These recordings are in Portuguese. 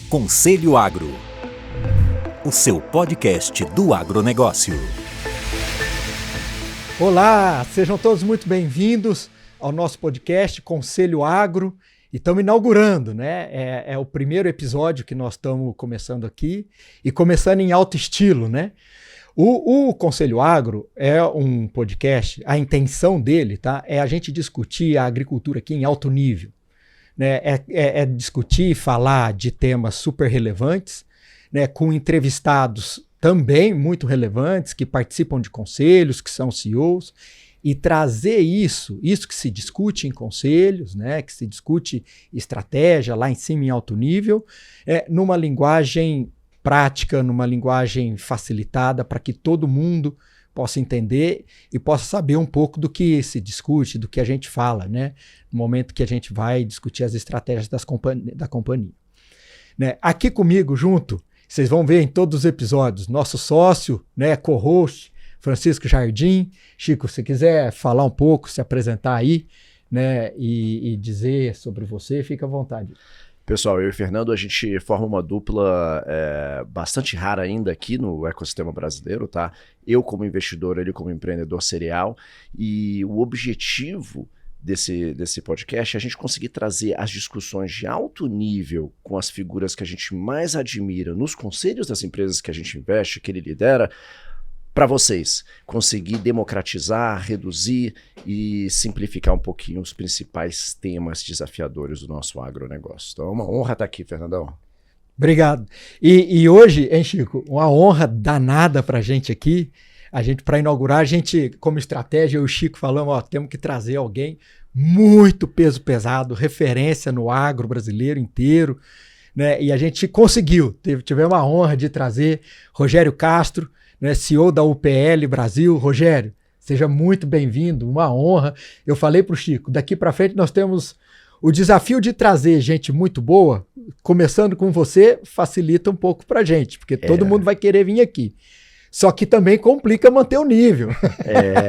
Conselho Agro, o seu podcast do agronegócio. Olá, sejam todos muito bem-vindos ao nosso podcast Conselho Agro. E estamos inaugurando, né? É o primeiro episódio que nós estamos começando aqui e começando em alto estilo, né? O Conselho Agro é um podcast, a intenção dele, tá? É a gente discutir a agricultura aqui em alto nível, né? É discutir e falar de temas super relevantes, né? Com entrevistados também muito relevantes, que participam de conselhos, que são CEOs, e trazer isso que se discute em conselhos, né? Que se discute estratégia lá em cima em alto nível, numa linguagem prática, numa linguagem facilitada para que todo mundo possa entender e possa saber um pouco do que se discute, do que a gente fala, né? No momento que a gente vai discutir as estratégias da companhia. Né? Aqui comigo, junto, vocês vão ver em todos os episódios, nosso sócio, né, co-host, Francisco Jardim. Chico, se quiser falar um pouco, se apresentar aí, né, e dizer sobre você, fica à vontade. Pessoal, eu e o Fernando, a gente forma uma dupla bastante rara ainda aqui no ecossistema brasileiro, tá? Eu como investidor, ele como empreendedor serial, e o objetivo desse podcast é a gente conseguir trazer as discussões de alto nível com as figuras que a gente mais admira nos conselhos das empresas que a gente investe, que ele lidera, para vocês, conseguir democratizar, reduzir e simplificar um pouquinho os principais temas desafiadores do nosso agronegócio. Então é uma honra estar aqui, Fernandão. Obrigado. E hoje, hein, Chico, uma honra danada para a gente aqui. A gente, para inaugurar, a gente, como estratégia, eu e o Chico falamos, ó, temos que trazer alguém muito peso pesado, referência no agro brasileiro inteiro, né? E a gente conseguiu, tivemos a honra de trazer Rogério Castro, né, CEO da UPL Brasil. Rogério, seja muito bem-vindo, uma honra. Eu falei para o Chico, daqui para frente nós temos o desafio de trazer gente muito boa, começando com você, facilita um pouco para a gente, porque todo mundo vai querer vir aqui. Só que também complica manter o nível.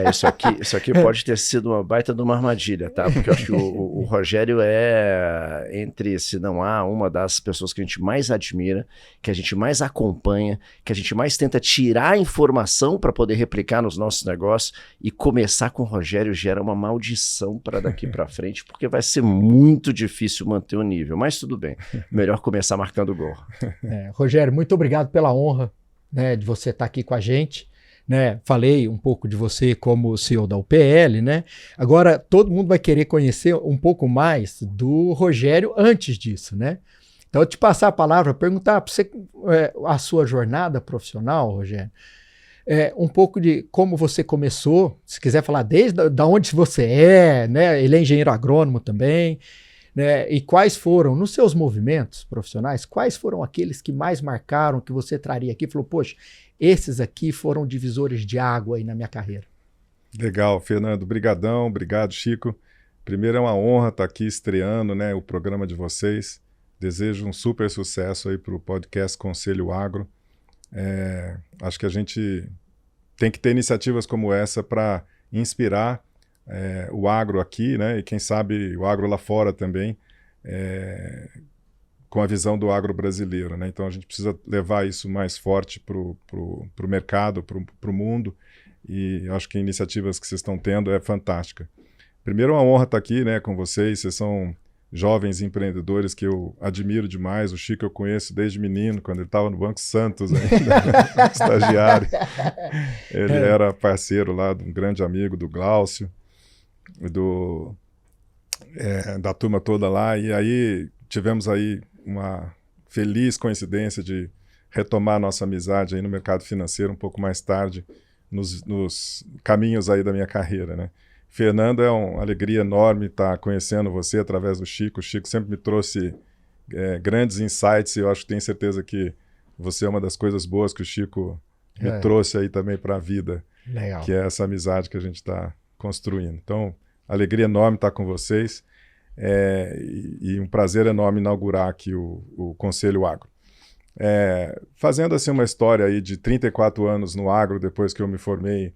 Isso aqui pode ter sido uma baita de uma armadilha, tá? Porque eu acho que o Rogério se não há, uma das pessoas que a gente mais admira, que a gente mais acompanha, que a gente mais tenta tirar informação para poder replicar nos nossos negócios, e começar com o Rogério gera uma maldição para daqui para frente, porque vai ser muito difícil manter o nível, mas tudo bem, melhor começar marcando gol. Rogério, muito obrigado pela honra, né, de você estar aqui com a gente, né? Falei um pouco de você como CEO da UPL, né? Agora todo mundo vai querer conhecer um pouco mais do Rogério antes disso, né? Então eu te passar a palavra, perguntar para você a sua jornada profissional, Rogério, um pouco de como você começou, se quiser falar desde da onde você né? Ele é engenheiro agrônomo também, né? E quais foram, nos seus movimentos profissionais, quais foram aqueles que mais marcaram, que você traria aqui e falou, poxa, esses aqui foram divisores de água aí na minha carreira? Legal, Fernando, brigadão, obrigado, Chico. Primeiro é uma honra estar aqui estreando, né, o programa de vocês. Desejo um super sucesso aí para o podcast Conselho Agro. Acho que a gente tem que ter iniciativas como essa para inspirar o agro aqui, né? E quem sabe o agro lá fora também, com a visão do agro brasileiro, né? Então a gente precisa levar isso mais forte para o mercado, para o mundo, e acho que iniciativas que vocês estão tendo é fantástica. Primeiro, é uma honra estar aqui, né, com vocês são jovens empreendedores que eu admiro demais. O Chico eu conheço desde menino, quando ele estava no Banco Santos ainda, estagiário. Ele era parceiro lá de um grande amigo do Glaucio, da turma toda lá, e aí tivemos aí uma feliz coincidência de retomar nossa amizade aí no mercado financeiro um pouco mais tarde, nos caminhos aí da minha carreira, né? Fernando, é uma alegria enorme estar conhecendo você através do Chico. O Chico sempre me trouxe grandes insights, e eu acho que tenho certeza que você é uma das coisas boas que o Chico me trouxe aí também para a vida. Legal. Que é essa amizade que a gente está construindo. Então, alegria enorme estar com vocês, e um prazer enorme inaugurar aqui o Conselho Agro. Fazendo assim uma história aí de 34 anos no agro, depois que eu me formei,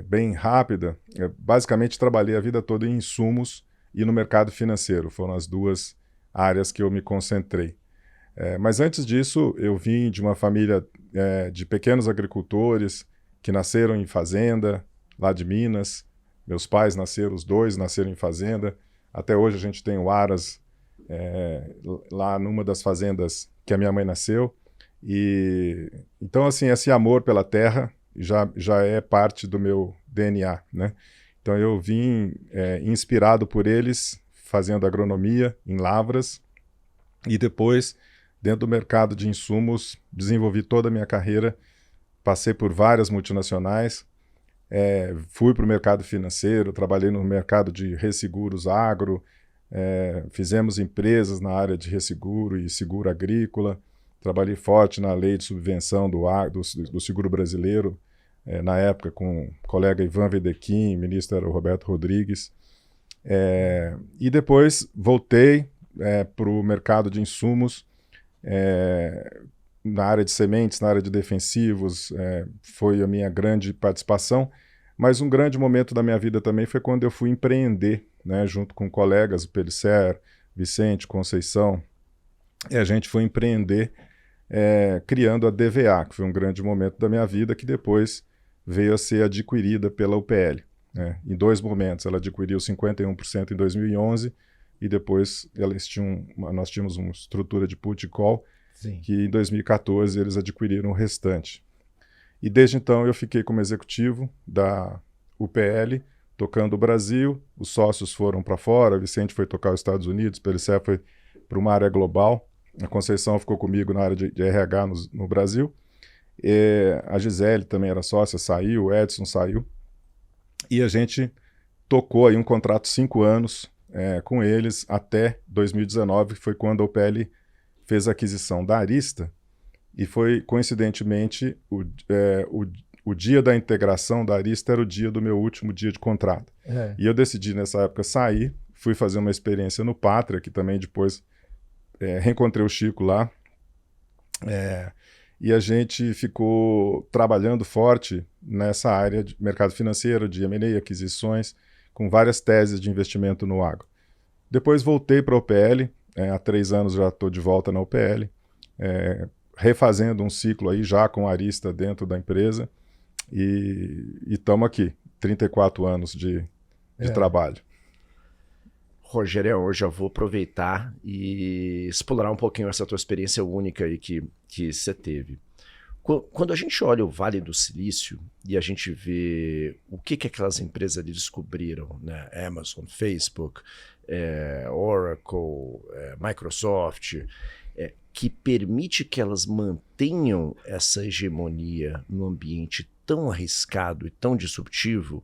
bem rápida, basicamente trabalhei a vida toda em insumos e no mercado financeiro, foram as duas áreas que eu me concentrei. Mas antes disso, eu vim de uma família de pequenos agricultores que nasceram em fazenda, lá de Minas. Meus pais nasceram, os dois nasceram em fazenda. Até hoje a gente tem o Aras lá numa das fazendas que a minha mãe nasceu. E então, assim, esse amor pela terra já é parte do meu DNA, né? Então eu vim inspirado por eles, fazendo agronomia em lavras, e depois, dentro do mercado de insumos, desenvolvi toda a minha carreira, passei por várias multinacionais, fui para o mercado financeiro, trabalhei no mercado de resseguros agro, fizemos empresas na área de resseguro e seguro agrícola, trabalhei forte na lei de subvenção do seguro brasileiro, na época com o colega Ivan Vedequim, ministro era o Roberto Rodrigues. E depois voltei para o mercado de insumos, na área de sementes, na área de defensivos, foi a minha grande participação. Mas um grande momento da minha vida também foi quando eu fui empreender, né, junto com colegas, o Pelisser, Vicente, Conceição, e a gente foi empreender criando a DVA, que foi um grande momento da minha vida, que depois veio a ser adquirida pela UPL. Em dois momentos, ela adquiriu 51% em 2011 e depois nós tínhamos uma estrutura de put e call. Sim. Que em 2014 eles adquiriram o restante. E desde então eu fiquei como executivo da UPL, tocando o Brasil, os sócios foram para fora, Vicente foi tocar os Estados Unidos, Pelisser foi para uma área global, a Conceição ficou comigo na área de RH no Brasil, a Gisele também era sócia, saiu, o Edson saiu, e a gente tocou aí um contrato 5 anos com eles até 2019, que foi quando a UPL fez a aquisição da Arysta, e foi, coincidentemente, o dia da integração da Arysta era o dia do meu último dia de contrato. E eu decidi, nessa época, sair, fui fazer uma experiência no Pátria, que também depois reencontrei o Chico lá, e a gente ficou trabalhando forte nessa área de mercado financeiro, de M&A, aquisições, com várias teses de investimento no agro. Depois voltei para a UPL, há 3 anos já estou de volta na UPL, refazendo um ciclo aí já com a Arysta dentro da empresa, e estamos aqui, 34 anos de trabalho. Rogério, eu já vou aproveitar e explorar um pouquinho essa tua experiência única aí que você teve. Quando a gente olha o Vale do Silício e a gente vê o que aquelas empresas ali descobriram, né? Amazon, Facebook, Oracle, Microsoft, que permite que elas mantenham essa hegemonia num ambiente tão arriscado e tão disruptivo,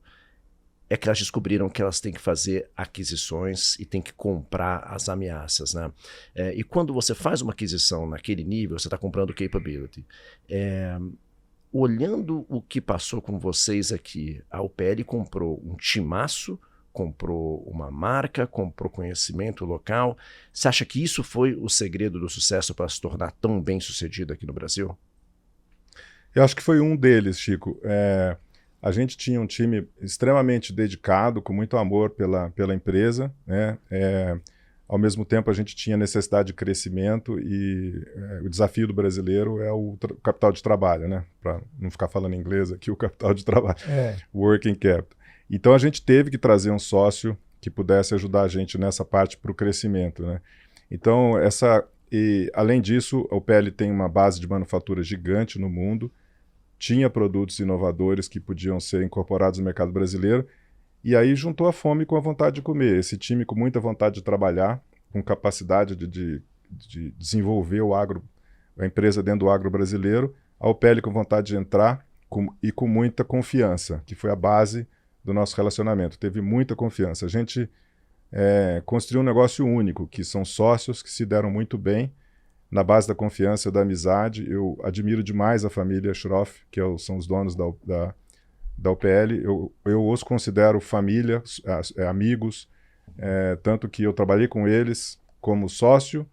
é que elas descobriram que elas têm que fazer aquisições e têm que comprar as ameaças, né? E quando você faz uma aquisição naquele nível, você está comprando capability. Olhando o que passou com vocês aqui, a UPL comprou um timaço, comprou uma marca, comprou conhecimento local. Você acha que isso foi o segredo do sucesso para se tornar tão bem sucedido aqui no Brasil? Eu acho que foi um deles, Chico. A gente tinha um time extremamente dedicado, com muito amor pela empresa, né? Ao mesmo tempo, a gente tinha necessidade de crescimento e o desafio do brasileiro é o capital de trabalho, né? Para não ficar falando inglês aqui, o capital de trabalho, working capital. Então, a gente teve que trazer um sócio que pudesse ajudar a gente nessa parte para o crescimento, né? Então, além disso, a UPL tem uma base de manufatura gigante no mundo, tinha produtos inovadores que podiam ser incorporados no mercado brasileiro, e aí juntou a fome com a vontade de comer. Esse time com muita vontade de trabalhar, com capacidade de desenvolver a empresa dentro do agro brasileiro, a UPL com vontade de entrar e com muita confiança, que foi a base do nosso relacionamento. Teve muita confiança. A gente construiu um negócio único, que são sócios que se deram muito bem, na base da confiança, da amizade. Eu admiro demais a família Schroff, que são os donos da UPL. Eu os considero família, amigos, tanto que eu trabalhei com eles como sócio,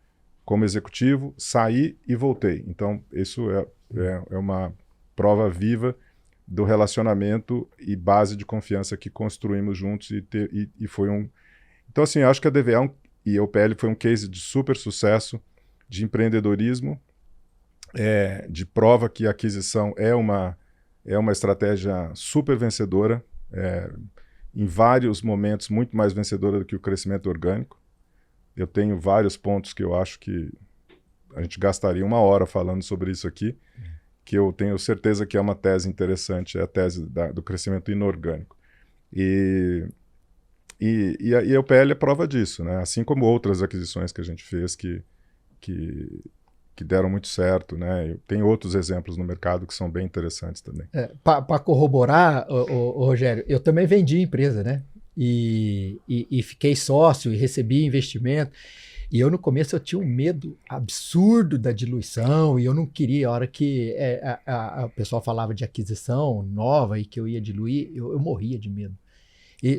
como executivo, saí e voltei. Então, isso é uma prova viva do relacionamento e base de confiança que construímos juntos e foi um... Então, assim, acho que a DVA e a UPL foi um case de super sucesso. de empreendedorismo, de prova que a aquisição é uma estratégia super vencedora, em vários momentos muito mais vencedora do que o crescimento orgânico. Eu tenho vários pontos que eu acho que a gente gastaria 1 hora falando sobre isso aqui, que eu tenho certeza que é uma tese interessante, é a tese do crescimento inorgânico. E a UPL é prova disso, né? Assim como outras aquisições que a gente fez que deram muito certo, né? Tem outros exemplos no mercado que são bem interessantes também. Para corroborar, Rogério, eu também vendi empresa, né? E fiquei sócio e recebi investimento. E eu, no começo, eu tinha um medo absurdo da diluição e eu não queria. A hora que o pessoal falava de aquisição nova e que eu ia diluir, eu morria de medo.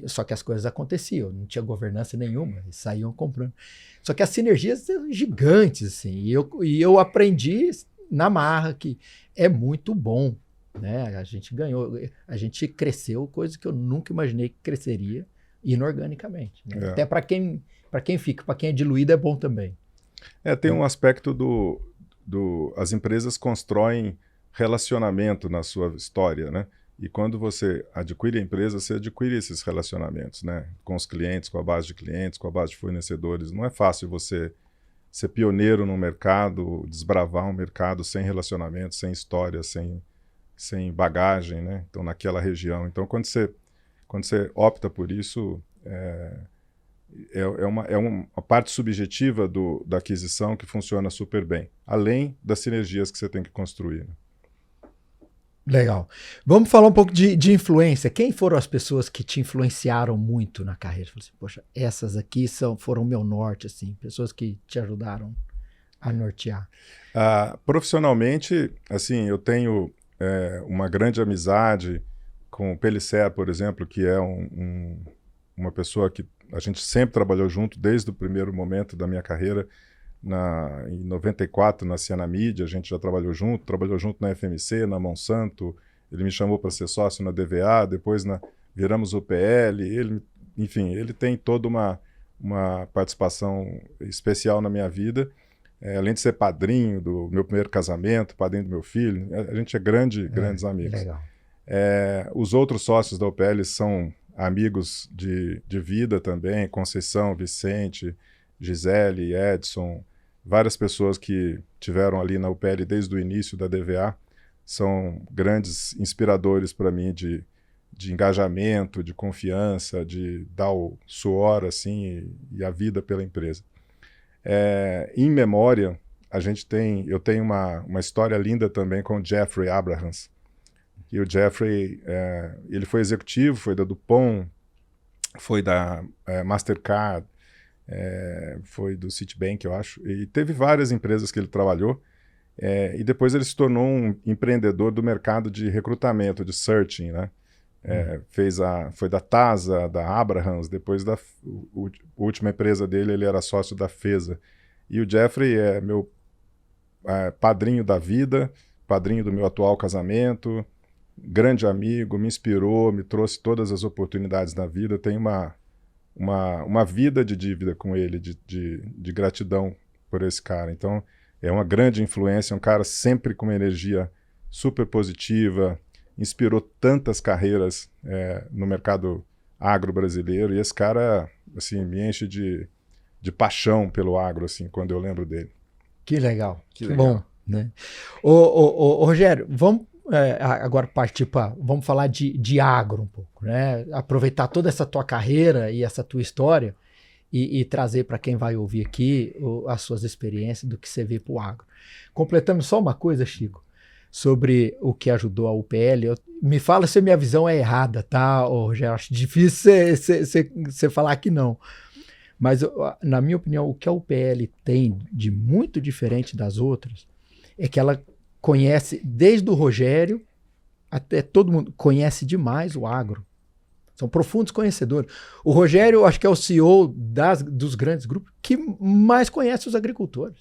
Só que as coisas aconteciam, não tinha governança nenhuma, eles saíam comprando. Só que as sinergias eram gigantes, assim, e eu aprendi na marra que é muito bom, né? A gente ganhou, a gente cresceu, coisa que eu nunca imaginei que cresceria inorganicamente. Né? Até para quem fica, para quem é diluído é bom também. Tem um aspecto as empresas constroem relacionamento na sua história, né? E quando você adquire a empresa, você adquire esses relacionamentos, né? Com os clientes, com a base de clientes, com a base de fornecedores. Não é fácil você ser pioneiro no mercado, desbravar um mercado sem relacionamento, sem história, sem bagagem, né? Então, naquela região. Então, quando você opta por isso, é uma parte subjetiva da aquisição que funciona super bem, além das sinergias que você tem que construir, né? Legal. Vamos falar um pouco de influência. Quem foram as pessoas que te influenciaram muito na carreira? Você falou assim, poxa, essas aqui foram meu norte, assim, pessoas que te ajudaram a nortear. Profissionalmente, assim, eu tenho uma grande amizade com o Pellicer, por exemplo, que é uma pessoa que a gente sempre trabalhou junto desde o primeiro momento da minha carreira. Em 94, na Ciena Mídia, a gente já trabalhou junto na FMC, na Monsanto. Ele me chamou para ser sócio na DVA, depois viramos UPL. Ele tem toda uma participação especial na minha vida. Além de ser padrinho do meu primeiro casamento, padrinho do meu filho, a gente é grandes amigos. Legal. Os outros sócios da UPL são amigos de vida também, Conceição, Vicente, Gisele, Edson, várias pessoas que tiveram ali na UPL desde o início da DVA, são grandes inspiradores para mim de engajamento, de confiança, de dar o suor assim, e a vida pela empresa. Em memória, eu tenho uma história linda também com o Jeffrey Abrahams. E o Jeffrey, ele foi executivo, foi da DuPont, foi da Mastercard, foi do Citibank, eu acho, e teve várias empresas que ele trabalhou, e depois ele se tornou um empreendedor do mercado de recrutamento, de searching, né? Foi da Tasa, da Abrahams, depois a última empresa dele, ele era sócio da Fesa. E o Jeffrey é meu padrinho da vida, padrinho do meu atual casamento, grande amigo, me inspirou, me trouxe todas as oportunidades na vida. Tenho uma vida de dívida com ele, de gratidão por esse cara. Então, é uma grande influência, um cara sempre com uma energia super positiva, inspirou tantas carreiras no mercado agro brasileiro, e esse cara, assim, me enche de paixão pelo agro, assim, quando eu lembro dele. Que legal. Que bom, né? Ô, Rogério, vamos agora partir vamos falar de agro um pouco, né? Aproveitar toda essa tua carreira e essa tua história e trazer para quem vai ouvir aqui as suas experiências do que você vê para o agro. Completando só uma coisa, Chico, sobre o que ajudou a UPL. Me fala se a minha visão é errada, tá, Rogério? Acho difícil você falar que não. Mas, na minha opinião, o que a UPL tem de muito diferente das outras é que ela conhece, desde o Rogério até todo mundo, conhece demais o agro. São profundos conhecedores. O Rogério, acho que é o CEO dos grandes grupos que mais conhece os agricultores.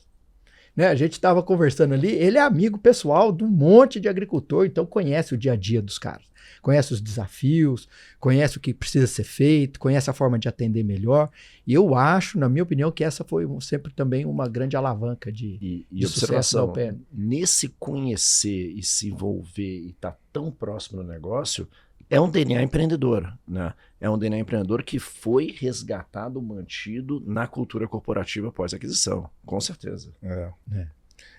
né? A gente estava conversando ali, ele é amigo pessoal de um monte de agricultor, então conhece o dia a dia dos caras, conhece os desafios, conhece o que precisa ser feito, conhece a forma de atender melhor. E eu acho, na minha opinião, que essa foi sempre também uma grande alavanca de sucesso da UPL. Nesse conhecer e se envolver e estar tão próximo do negócio, é um DNA empreendedor, né? É um DNA empreendedor que foi resgatado, mantido na cultura corporativa pós-aquisição, com certeza.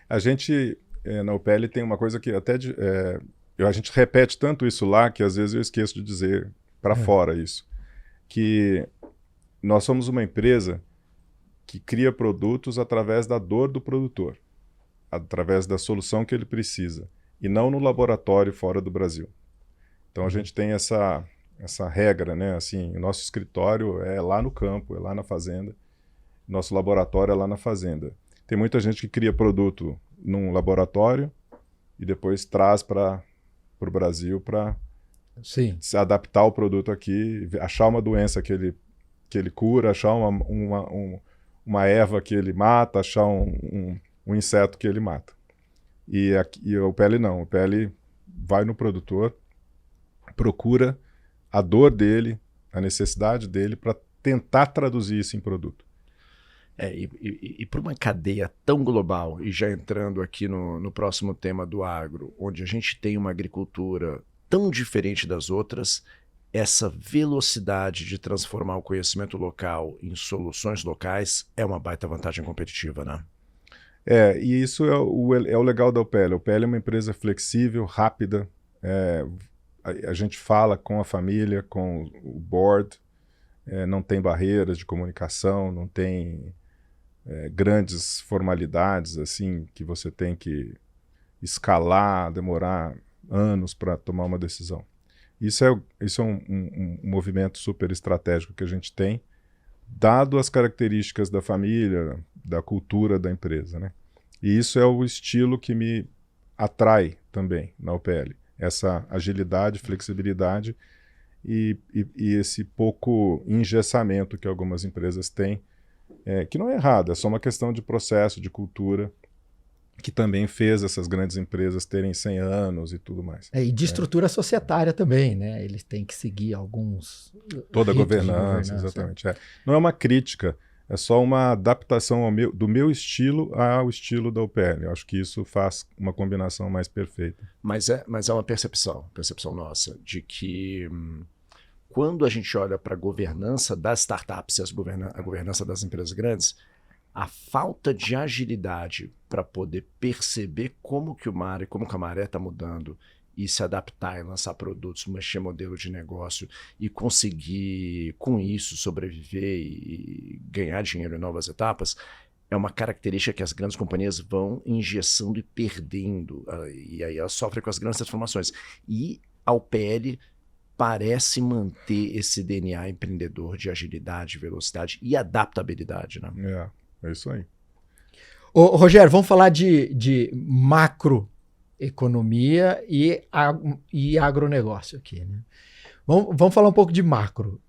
A gente, na UPL, tem uma coisa que até a gente repete tanto isso lá que às vezes eu esqueço de dizer para fora isso, que nós somos uma empresa que cria produtos através da dor do produtor, através da solução que ele precisa, e não no laboratório fora do Brasil. Então a gente tem essa regra, né? Assim, o nosso escritório é lá no campo, é lá na fazenda, nosso laboratório é lá na fazenda. Tem muita gente que cria produto num laboratório e depois traz para o Brasil para se adaptar o produto aqui, achar uma doença que ele cura, achar uma erva que ele mata, achar um inseto que ele mata. E o UPL não, o UPL vai no produtor, procura a dor dele, a necessidade dele para tentar traduzir isso em produto. E para uma cadeia tão global, e já entrando aqui no próximo tema do agro, onde a gente tem uma agricultura tão diferente das outras, essa velocidade de transformar o conhecimento local em soluções locais é uma baita vantagem competitiva, né? E isso é o legal da UPL. A UPL é uma empresa flexível, rápida, a gente fala com a família, com o board, não tem barreiras de comunicação, não tem grandes formalidades assim que você tem que escalar, demorar anos para tomar uma decisão. Isso é um movimento super estratégico que a gente tem, dado as características da família, da cultura da empresa, né? E isso é o estilo que me atrai também na UPL. Essa agilidade, flexibilidade e esse pouco engessamento que algumas empresas têm, que não é errado, é só uma questão de processo, de cultura, que também fez essas grandes empresas terem 100 anos e tudo mais. E de estrutura societária também, né? Eles têm que seguir alguns... Toda a governança, exatamente. Não é uma crítica, é só uma adaptação do meu estilo ao estilo da UPL. Eu acho que isso faz uma combinação mais perfeita. Mas é uma percepção nossa, de que quando a gente olha para a governança das startups e a governança das empresas grandes, a falta de agilidade para poder perceber como que a maré está mudando e se adaptar e lançar produtos, mexer modelo de negócio e conseguir, com isso, sobreviver e ganhar dinheiro em novas etapas, é uma característica que as grandes companhias vão engessando e perdendo. E aí elas sofrem com as grandes transformações. E a UPL parece manter esse DNA empreendedor de agilidade, velocidade e adaptabilidade, né? É isso aí. Ô, Rogério, vamos falar de macroeconomia e agronegócio aqui, né? Vamos falar um pouco de macro.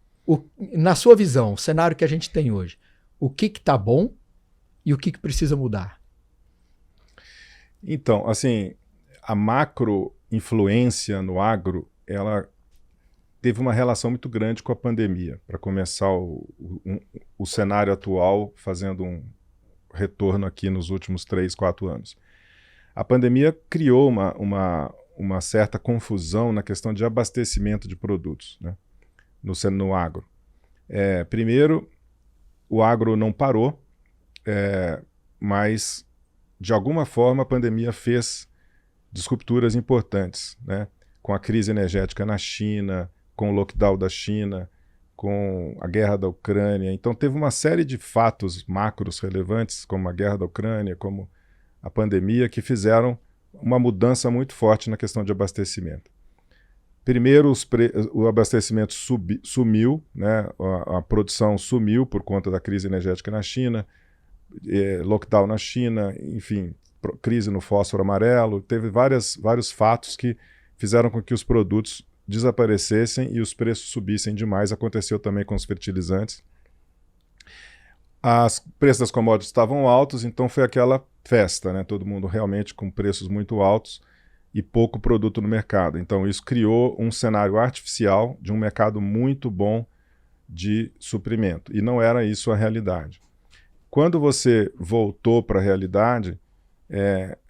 Na sua visão, o cenário que a gente tem hoje, o que está bom e o que precisa mudar? Então, assim, a macro influência no agro, ela teve uma relação muito grande com a pandemia, para começar o cenário atual, fazendo um retorno aqui nos últimos 3, 4 anos. A pandemia criou uma certa confusão na questão de abastecimento de produtos, né, no agro. Primeiro, o agro não parou, mas, de alguma forma, a pandemia fez disrupturas importantes, né, com a crise energética na China, com o lockdown da China, com a guerra da Ucrânia. Então teve uma série de fatos macros relevantes, como a guerra da Ucrânia, como a pandemia, que fizeram uma mudança muito forte na questão de abastecimento. Primeiro, o abastecimento sumiu, né? A produção sumiu por conta da crise energética na China, lockdown na China, enfim, crise no fósforo amarelo. Teve vários fatos que fizeram com que os produtos desaparecessem e os preços subissem demais. Aconteceu também com os fertilizantes. Os preços das commodities estavam altos, então foi aquela festa, né? Todo mundo realmente com preços muito altos e pouco produto no mercado. Então isso criou um cenário artificial de um mercado muito bom de suprimento. E não era isso a realidade. Quando você voltou para a realidade,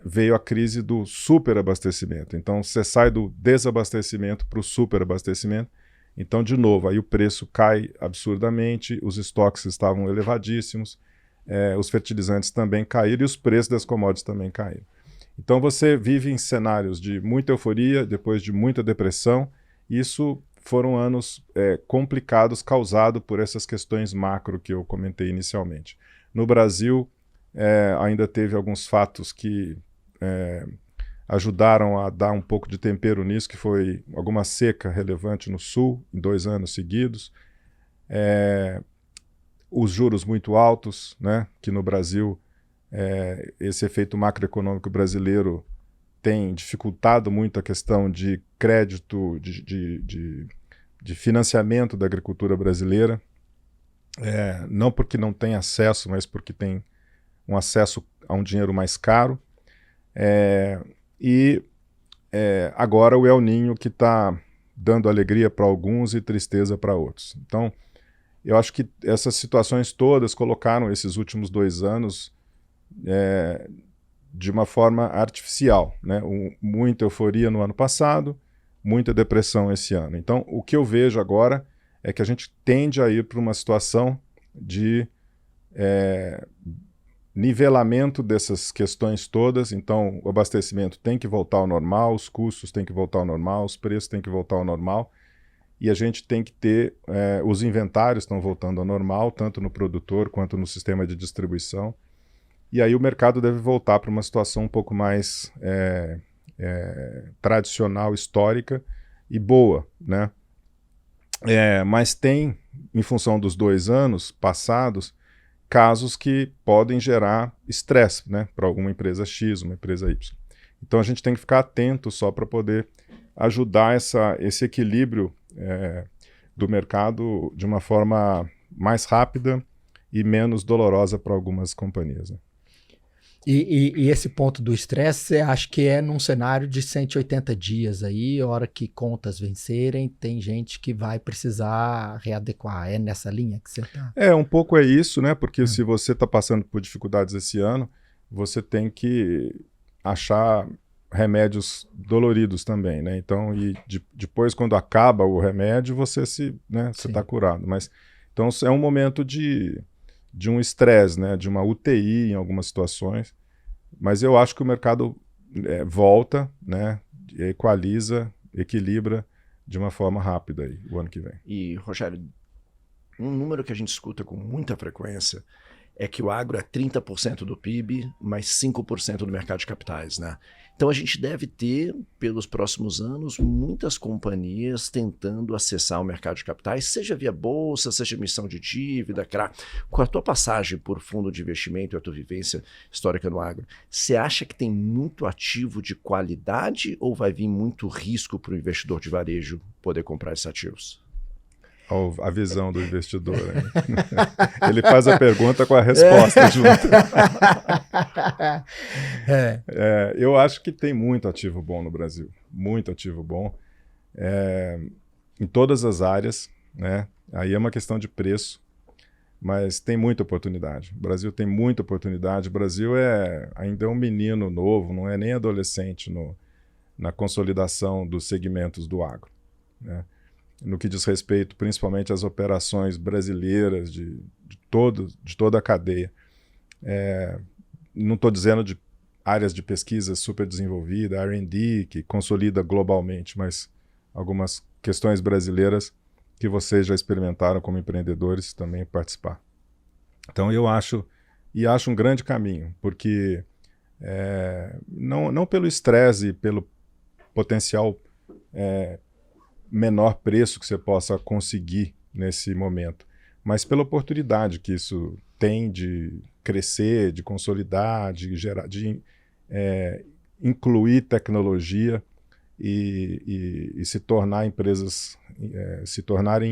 veio a crise do superabastecimento. Então você sai do desabastecimento para o superabastecimento. Então, de novo, aí o preço cai absurdamente, os estoques estavam elevadíssimos, os fertilizantes também caíram e os preços das commodities também caíram. Então você vive em cenários de muita euforia, depois de muita depressão. Isso foram anos complicados, causados por essas questões macro que eu comentei inicialmente. No Brasil, ainda teve alguns fatos que ajudaram a dar um pouco de tempero nisso, que foi alguma seca relevante no sul, em 2 anos seguidos. Os juros muito altos, né, que no Brasil esse efeito macroeconômico brasileiro tem dificultado muito a questão de crédito, de financiamento da agricultura brasileira, não porque não tem acesso, mas porque tem um acesso a um dinheiro mais caro. Agora o El Niño que está dando alegria para alguns e tristeza para outros. Então, eu acho que essas situações todas colocaram esses últimos 2 anos de uma forma artificial, né? Muita euforia no ano passado, muita depressão esse ano. Então, o que eu vejo agora é que a gente tende a ir para uma situação de nivelamento dessas questões todas. Então, o abastecimento tem que voltar ao normal, os custos têm que voltar ao normal, os preços têm que voltar ao normal, e a gente tem que ter, os inventários estão voltando ao normal, tanto no produtor quanto no sistema de distribuição, e aí o mercado deve voltar para uma situação um pouco mais tradicional, histórica e boa, né? Mas tem, em função dos 2 anos passados, casos que podem gerar estresse, né, para alguma empresa X, uma empresa Y. Então a gente tem que ficar atento só para poder ajudar esse equilíbrio do mercado de uma forma mais rápida e menos dolorosa para algumas companhias, né? E esse ponto do estresse, você acha que é num cenário de 180 dias aí, a hora que contas vencerem, tem gente que vai precisar readequar. É nessa linha que você está? Um pouco é isso, né? Porque se você está passando por dificuldades esse ano, você tem que achar remédios doloridos também, né? Então, depois, quando acaba o remédio, você está curado. Mas, então, é um momento de um estresse, né? De uma UTI em algumas situações. Mas eu acho que o mercado volta, né? Equaliza, equilibra de uma forma rápida aí, o ano que vem. E, Rogério, um número que a gente escuta com muita frequência é que o agro é 30% do PIB, mais 5% do mercado de capitais, né? Então a gente deve ter, pelos próximos anos, muitas companhias tentando acessar o mercado de capitais, seja via bolsa, seja emissão de dívida, CRA. Com a tua passagem por fundo de investimento e a tua vivência histórica no agro, você acha que tem muito ativo de qualidade ou vai vir muito risco para o investidor de varejo poder comprar esses ativos? A visão do investidor. Né? Ele faz a pergunta com a resposta junto. Eu acho que tem muito ativo bom no Brasil. Muito ativo bom. Em todas as áreas. Né? Aí é uma questão de preço. Mas tem muita oportunidade. O Brasil tem muita oportunidade. O Brasil ainda é um menino novo, não é nem adolescente na consolidação dos segmentos do agro. Né? No que diz respeito principalmente às operações brasileiras de toda a cadeia. Não estou dizendo de áreas de pesquisa super desenvolvida, R&D, que consolida globalmente, mas algumas questões brasileiras que vocês já experimentaram como empreendedores também participar. Então eu acho um grande caminho, porque não pelo estresse e pelo potencial menor preço que você possa conseguir nesse momento, mas pela oportunidade que isso tem de crescer, de consolidar, de gerar, de incluir tecnologia e se tornarem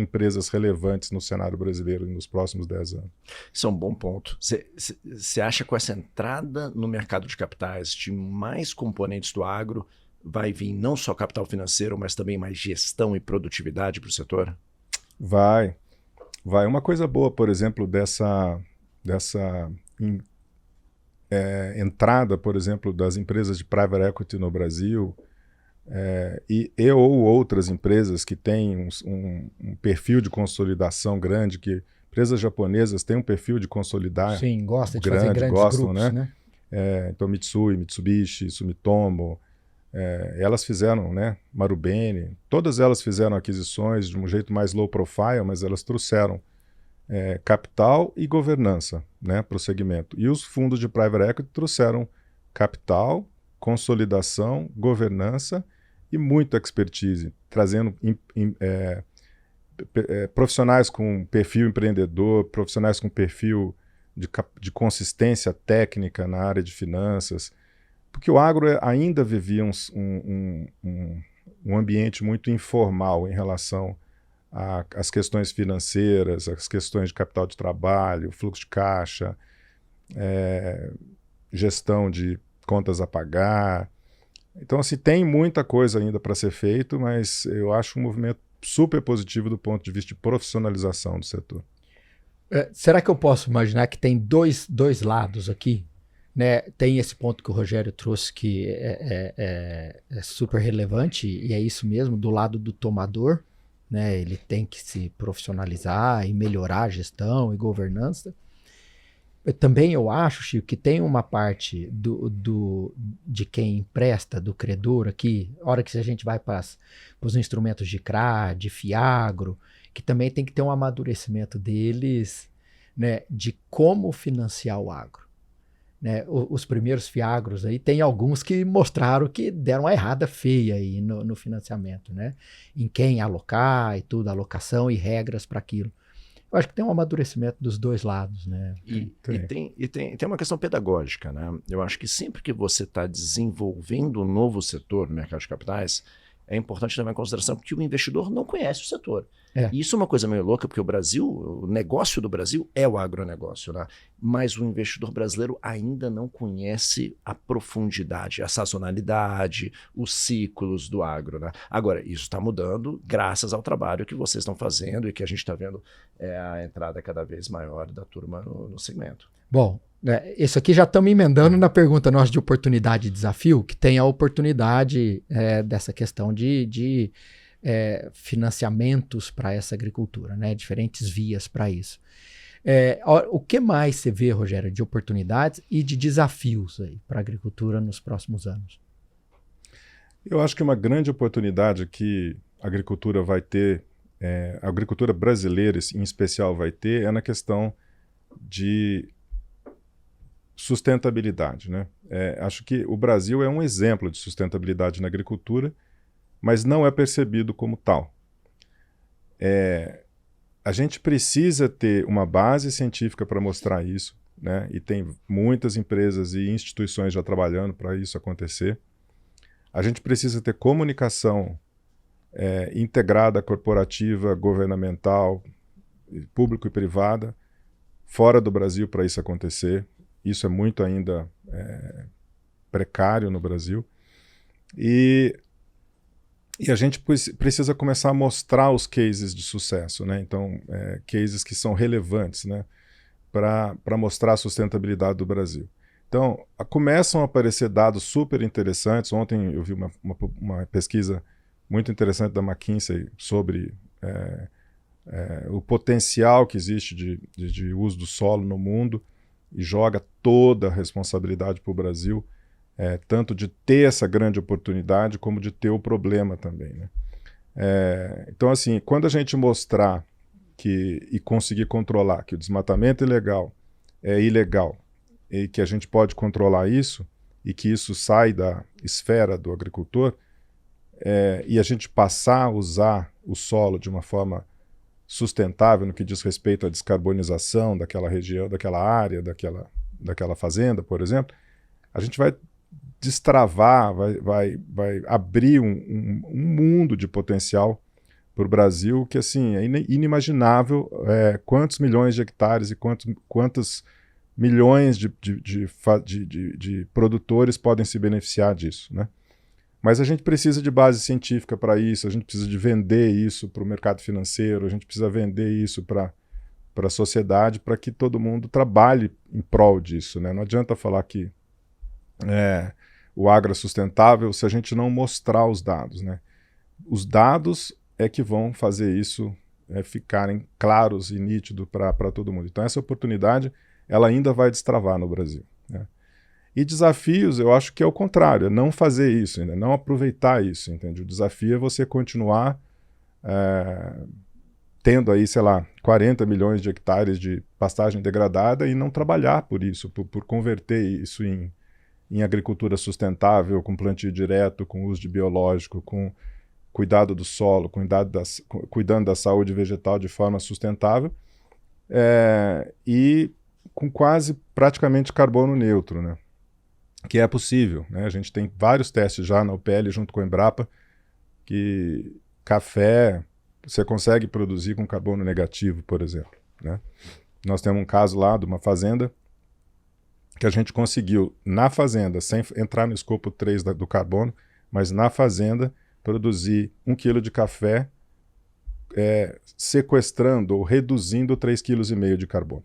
empresas relevantes no cenário brasileiro nos próximos 10 anos. Isso é um bom ponto. Você acha que com essa entrada no mercado de capitais de mais componentes do agro, vai vir não só capital financeiro, mas também mais gestão e produtividade para o setor? Vai. Uma coisa boa, por exemplo, dessa entrada, por exemplo, das empresas de private equity no Brasil, ou outras empresas que têm um perfil de consolidação grande, que empresas japonesas têm um perfil de consolidar. Sim, gosta de grande, fazer grandes gostam, grupos, né? né? Então Mitsui, Mitsubishi, Sumitomo, elas fizeram, né? Marubeni, todas elas fizeram aquisições de um jeito mais low profile, mas elas trouxeram capital e governança, né, para o segmento. E os fundos de private equity trouxeram capital, consolidação, governança e muita expertise, trazendo profissionais com perfil empreendedor, profissionais com perfil de consistência técnica na área de finanças, porque o agro ainda vivia um ambiente muito informal em relação às questões financeiras, as questões de capital de trabalho, fluxo de caixa, gestão de contas a pagar. Então, assim, tem muita coisa ainda para ser feito, mas eu acho um movimento super positivo do ponto de vista de profissionalização do setor. Será que eu posso imaginar que tem dois lados aqui? Né? Tem esse ponto que o Rogério trouxe que é super relevante, e é isso mesmo, do lado do tomador, né? Ele tem que se profissionalizar e melhorar a gestão e governança. Eu acho, Chico, que tem uma parte de quem empresta, do credor aqui, a hora que a gente vai para os instrumentos de CRA, de FIAGRO, que também tem que ter um amadurecimento deles, né, de como financiar o agro. Né? Os primeiros FIAGROS aí, tem alguns que mostraram que deram uma errada feia aí no financiamento, né? Em quem alocar e tudo, alocação e regras para aquilo. Eu acho que tem um amadurecimento dos dois lados, né? E tem uma questão pedagógica, né? Eu acho que sempre que você está desenvolvendo um novo setor no mercado de capitais, é importante levar em consideração que o investidor não conhece o setor. E isso é uma coisa meio louca, porque o negócio do Brasil é o agronegócio, né? Mas o investidor brasileiro ainda não conhece a profundidade, a sazonalidade, os ciclos do agro, né? Agora, isso está mudando graças ao trabalho que vocês estão fazendo e que a gente está vendo a entrada cada vez maior da turma no segmento. Bom, isso aqui já estamos emendando na pergunta nossa de oportunidade e desafio, que tem a oportunidade dessa questão de financiamentos para essa agricultura, né? Diferentes vias para isso. O que mais você vê, Rogério, de oportunidades e de desafios para a agricultura nos próximos anos? Eu acho que uma grande oportunidade que a agricultura vai ter, a agricultura brasileira em especial vai ter, é na questão de sustentabilidade, né? Acho que o Brasil é um exemplo de sustentabilidade na agricultura, mas não é percebido como tal. A gente precisa ter uma base científica para mostrar isso, né? E tem muitas empresas e instituições já trabalhando para isso acontecer. A gente precisa ter comunicação integrada, corporativa, governamental, público e privada, fora do Brasil para isso acontecer. Isso é muito ainda precário no Brasil. E a gente precisa começar a mostrar os cases de sucesso, né? Então, cases que são relevantes, né? Para mostrar a sustentabilidade do Brasil. Então, começam a aparecer dados super interessantes. Ontem eu vi uma pesquisa muito interessante da McKinsey sobre o potencial que existe de uso do solo no mundo, e joga toda a responsabilidade para o Brasil, tanto de ter essa grande oportunidade como de ter o problema também, né? Então, assim, quando a gente mostrar e conseguir controlar que o desmatamento ilegal é ilegal e que a gente pode controlar isso e que isso sai da esfera do agricultor, e a gente passar a usar o solo de uma forma sustentável no que diz respeito à descarbonização daquela região, daquela área, daquela fazenda, por exemplo, a gente vai destravar, vai abrir um mundo de potencial para o Brasil que assim, é inimaginável quantos milhões de hectares e quantos milhões de produtores podem se beneficiar disso, né? Mas a gente precisa de base científica para isso, a gente precisa de vender isso para o mercado financeiro, a gente precisa vender isso para a sociedade, para que todo mundo trabalhe em prol disso, né? Não adianta falar que o agro é sustentável se a gente não mostrar os dados, né? Os dados é que vão fazer isso ficarem claros e nítidos para todo mundo. Então essa oportunidade ela ainda vai destravar no Brasil, né? E desafios, eu acho que é o contrário, é não fazer isso, ainda não aproveitar isso, entende? O desafio é você continuar tendo aí, sei lá, 40 milhões de hectares de pastagem degradada e não trabalhar por isso, por converter isso em agricultura sustentável, com plantio direto, com uso de biológico, com cuidado do solo, cuidando da saúde vegetal de forma sustentável e com quase praticamente carbono neutro, né? Que é possível, né? A gente tem vários testes já na UPL junto com a Embrapa que café você consegue produzir com carbono negativo, por exemplo, né? Nós temos um caso lá de uma fazenda que a gente conseguiu, na fazenda, sem entrar no escopo 3 do carbono, mas na fazenda produzir 1 quilo de café sequestrando ou reduzindo 3,5 kg de carbono.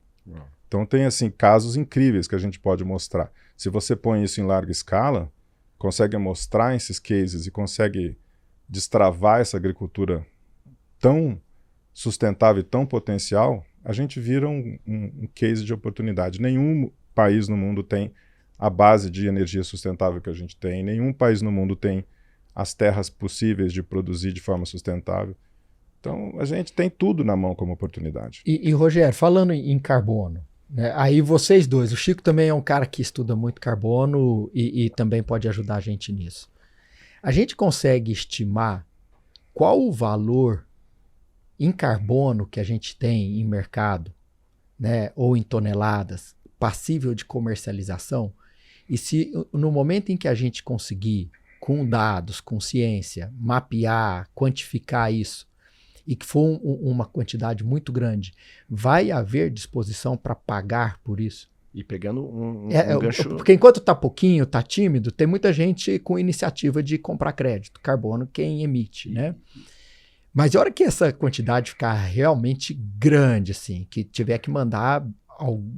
Então tem assim casos incríveis que a gente pode mostrar. Se você põe isso em larga escala, consegue mostrar esses cases e consegue destravar essa agricultura tão sustentável e tão potencial, a gente vira um case de oportunidade. Nenhum país no mundo tem a base de energia sustentável que a gente tem, nenhum país no mundo tem as terras possíveis de produzir de forma sustentável. Então a gente tem tudo na mão como oportunidade. E Rogério, falando em carbono, né, aí vocês dois, o Chico também é um cara que estuda muito carbono e também pode ajudar a gente nisso. A gente consegue estimar qual o valor em carbono que a gente tem em mercado, né, ou em toneladas, passível de comercialização? E se no momento em que a gente conseguir, com dados, com ciência, mapear, quantificar isso, e que for uma quantidade muito grande, vai haver disposição para pagar por isso? E pegando um gancho... Porque enquanto está pouquinho, está tímido, tem muita gente com iniciativa de comprar crédito, carbono, quem emite, né? Mas a hora que essa quantidade ficar realmente grande, assim, que tiver que mandar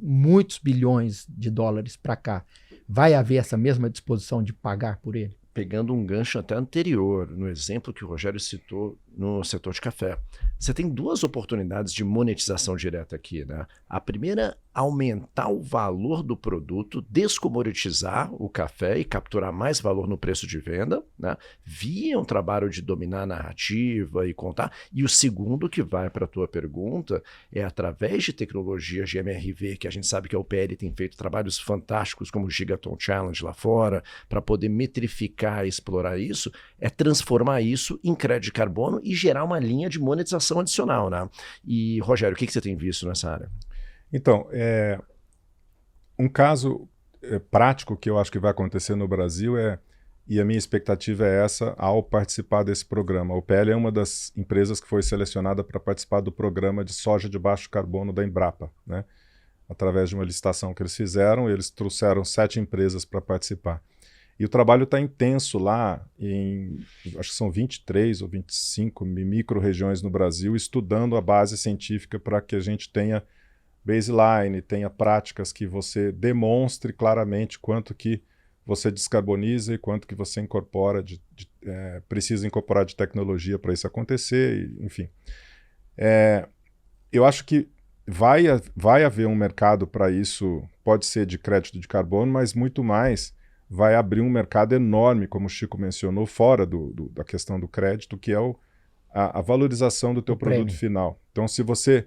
muitos bilhões de dólares para cá, vai haver essa mesma disposição de pagar por ele? Pegando um gancho até anterior, no exemplo que o Rogério citou no setor de café. Você tem duas oportunidades de monetização direta aqui, né? A primeira, aumentar o valor do produto, descomoditizar o café e capturar mais valor no preço de venda, né? Via um trabalho de dominar a narrativa e contar. E o segundo, que vai para a tua pergunta, é através de tecnologias de MRV, que a gente sabe que a UPL tem feito trabalhos fantásticos como o Gigaton Challenge lá fora, para poder metrificar e explorar isso, é transformar isso em crédito de carbono e gerar uma linha de monetização adicional, né? E, Rogério, o que você tem visto nessa área? Então, um caso prático que eu acho que vai acontecer no Brasil e a minha expectativa é essa ao participar desse programa. A UPL é uma das empresas que foi selecionada para participar do programa de soja de baixo carbono da Embrapa, né? Através de uma licitação que eles fizeram, eles trouxeram 7 empresas para participar. E o trabalho está intenso lá acho que são 23 ou 25 micro-regiões no Brasil, estudando a base científica para que a gente tenha baseline, tenha práticas que você demonstre claramente quanto que você descarboniza e quanto que você incorpora, precisa incorporar de tecnologia para isso acontecer, enfim. Eu acho que vai haver um mercado para isso, pode ser de crédito de carbono, mas muito mais vai abrir um mercado enorme, como o Chico mencionou, fora da questão do crédito, que é a valorização do teu produto final. Então, se você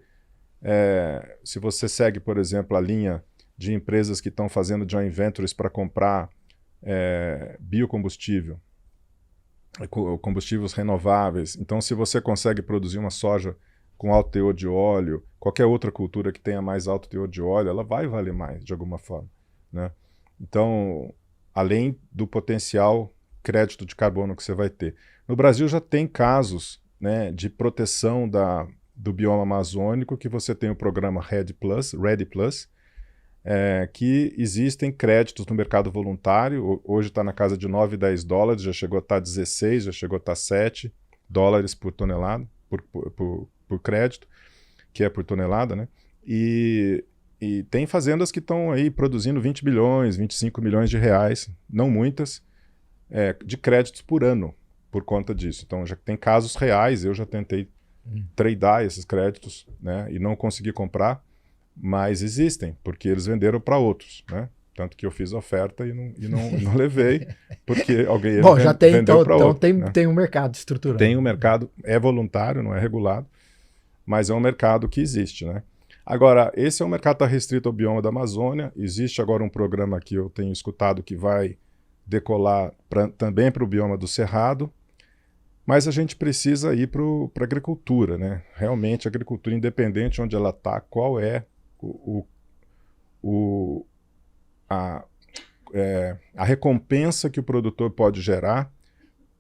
segue, por exemplo, a linha de empresas que estão fazendo joint ventures para comprar biocombustível, combustíveis renováveis, então se você consegue produzir uma soja com alto teor de óleo, qualquer outra cultura que tenha mais alto teor de óleo, ela vai valer mais, de alguma forma, né? Então, além do potencial crédito de carbono que você vai ter. No Brasil já tem casos, né, de proteção do bioma amazônico, que você tem o programa REDD+, que existem créditos no mercado voluntário. Hoje está na casa de $9 e $10, já chegou a estar 16, já chegou a estar $7 por tonelada, por crédito, que é por tonelada, né? E tem fazendas que estão aí produzindo 20 bilhões, 25 milhões de reais, não muitas, de créditos por ano, por conta disso. Então já tem casos reais, eu já tentei tradear esses créditos, né, e não consegui comprar, mas existem, porque eles venderam para outros, né? Tanto que eu fiz a oferta e não levei, porque alguém Bom, já tem, vendeu então outro, tem, né? tem um mercado estruturado. Tem um mercado, é voluntário, não é regulado, mas é um mercado que existe, né? Agora, esse é um mercado que está restrito ao bioma da Amazônia. Existe agora um programa que eu tenho escutado que vai decolar também para o bioma do Cerrado, mas a gente precisa ir para a agricultura, né? Realmente, a agricultura independente onde ela está, qual é a recompensa que o produtor pode gerar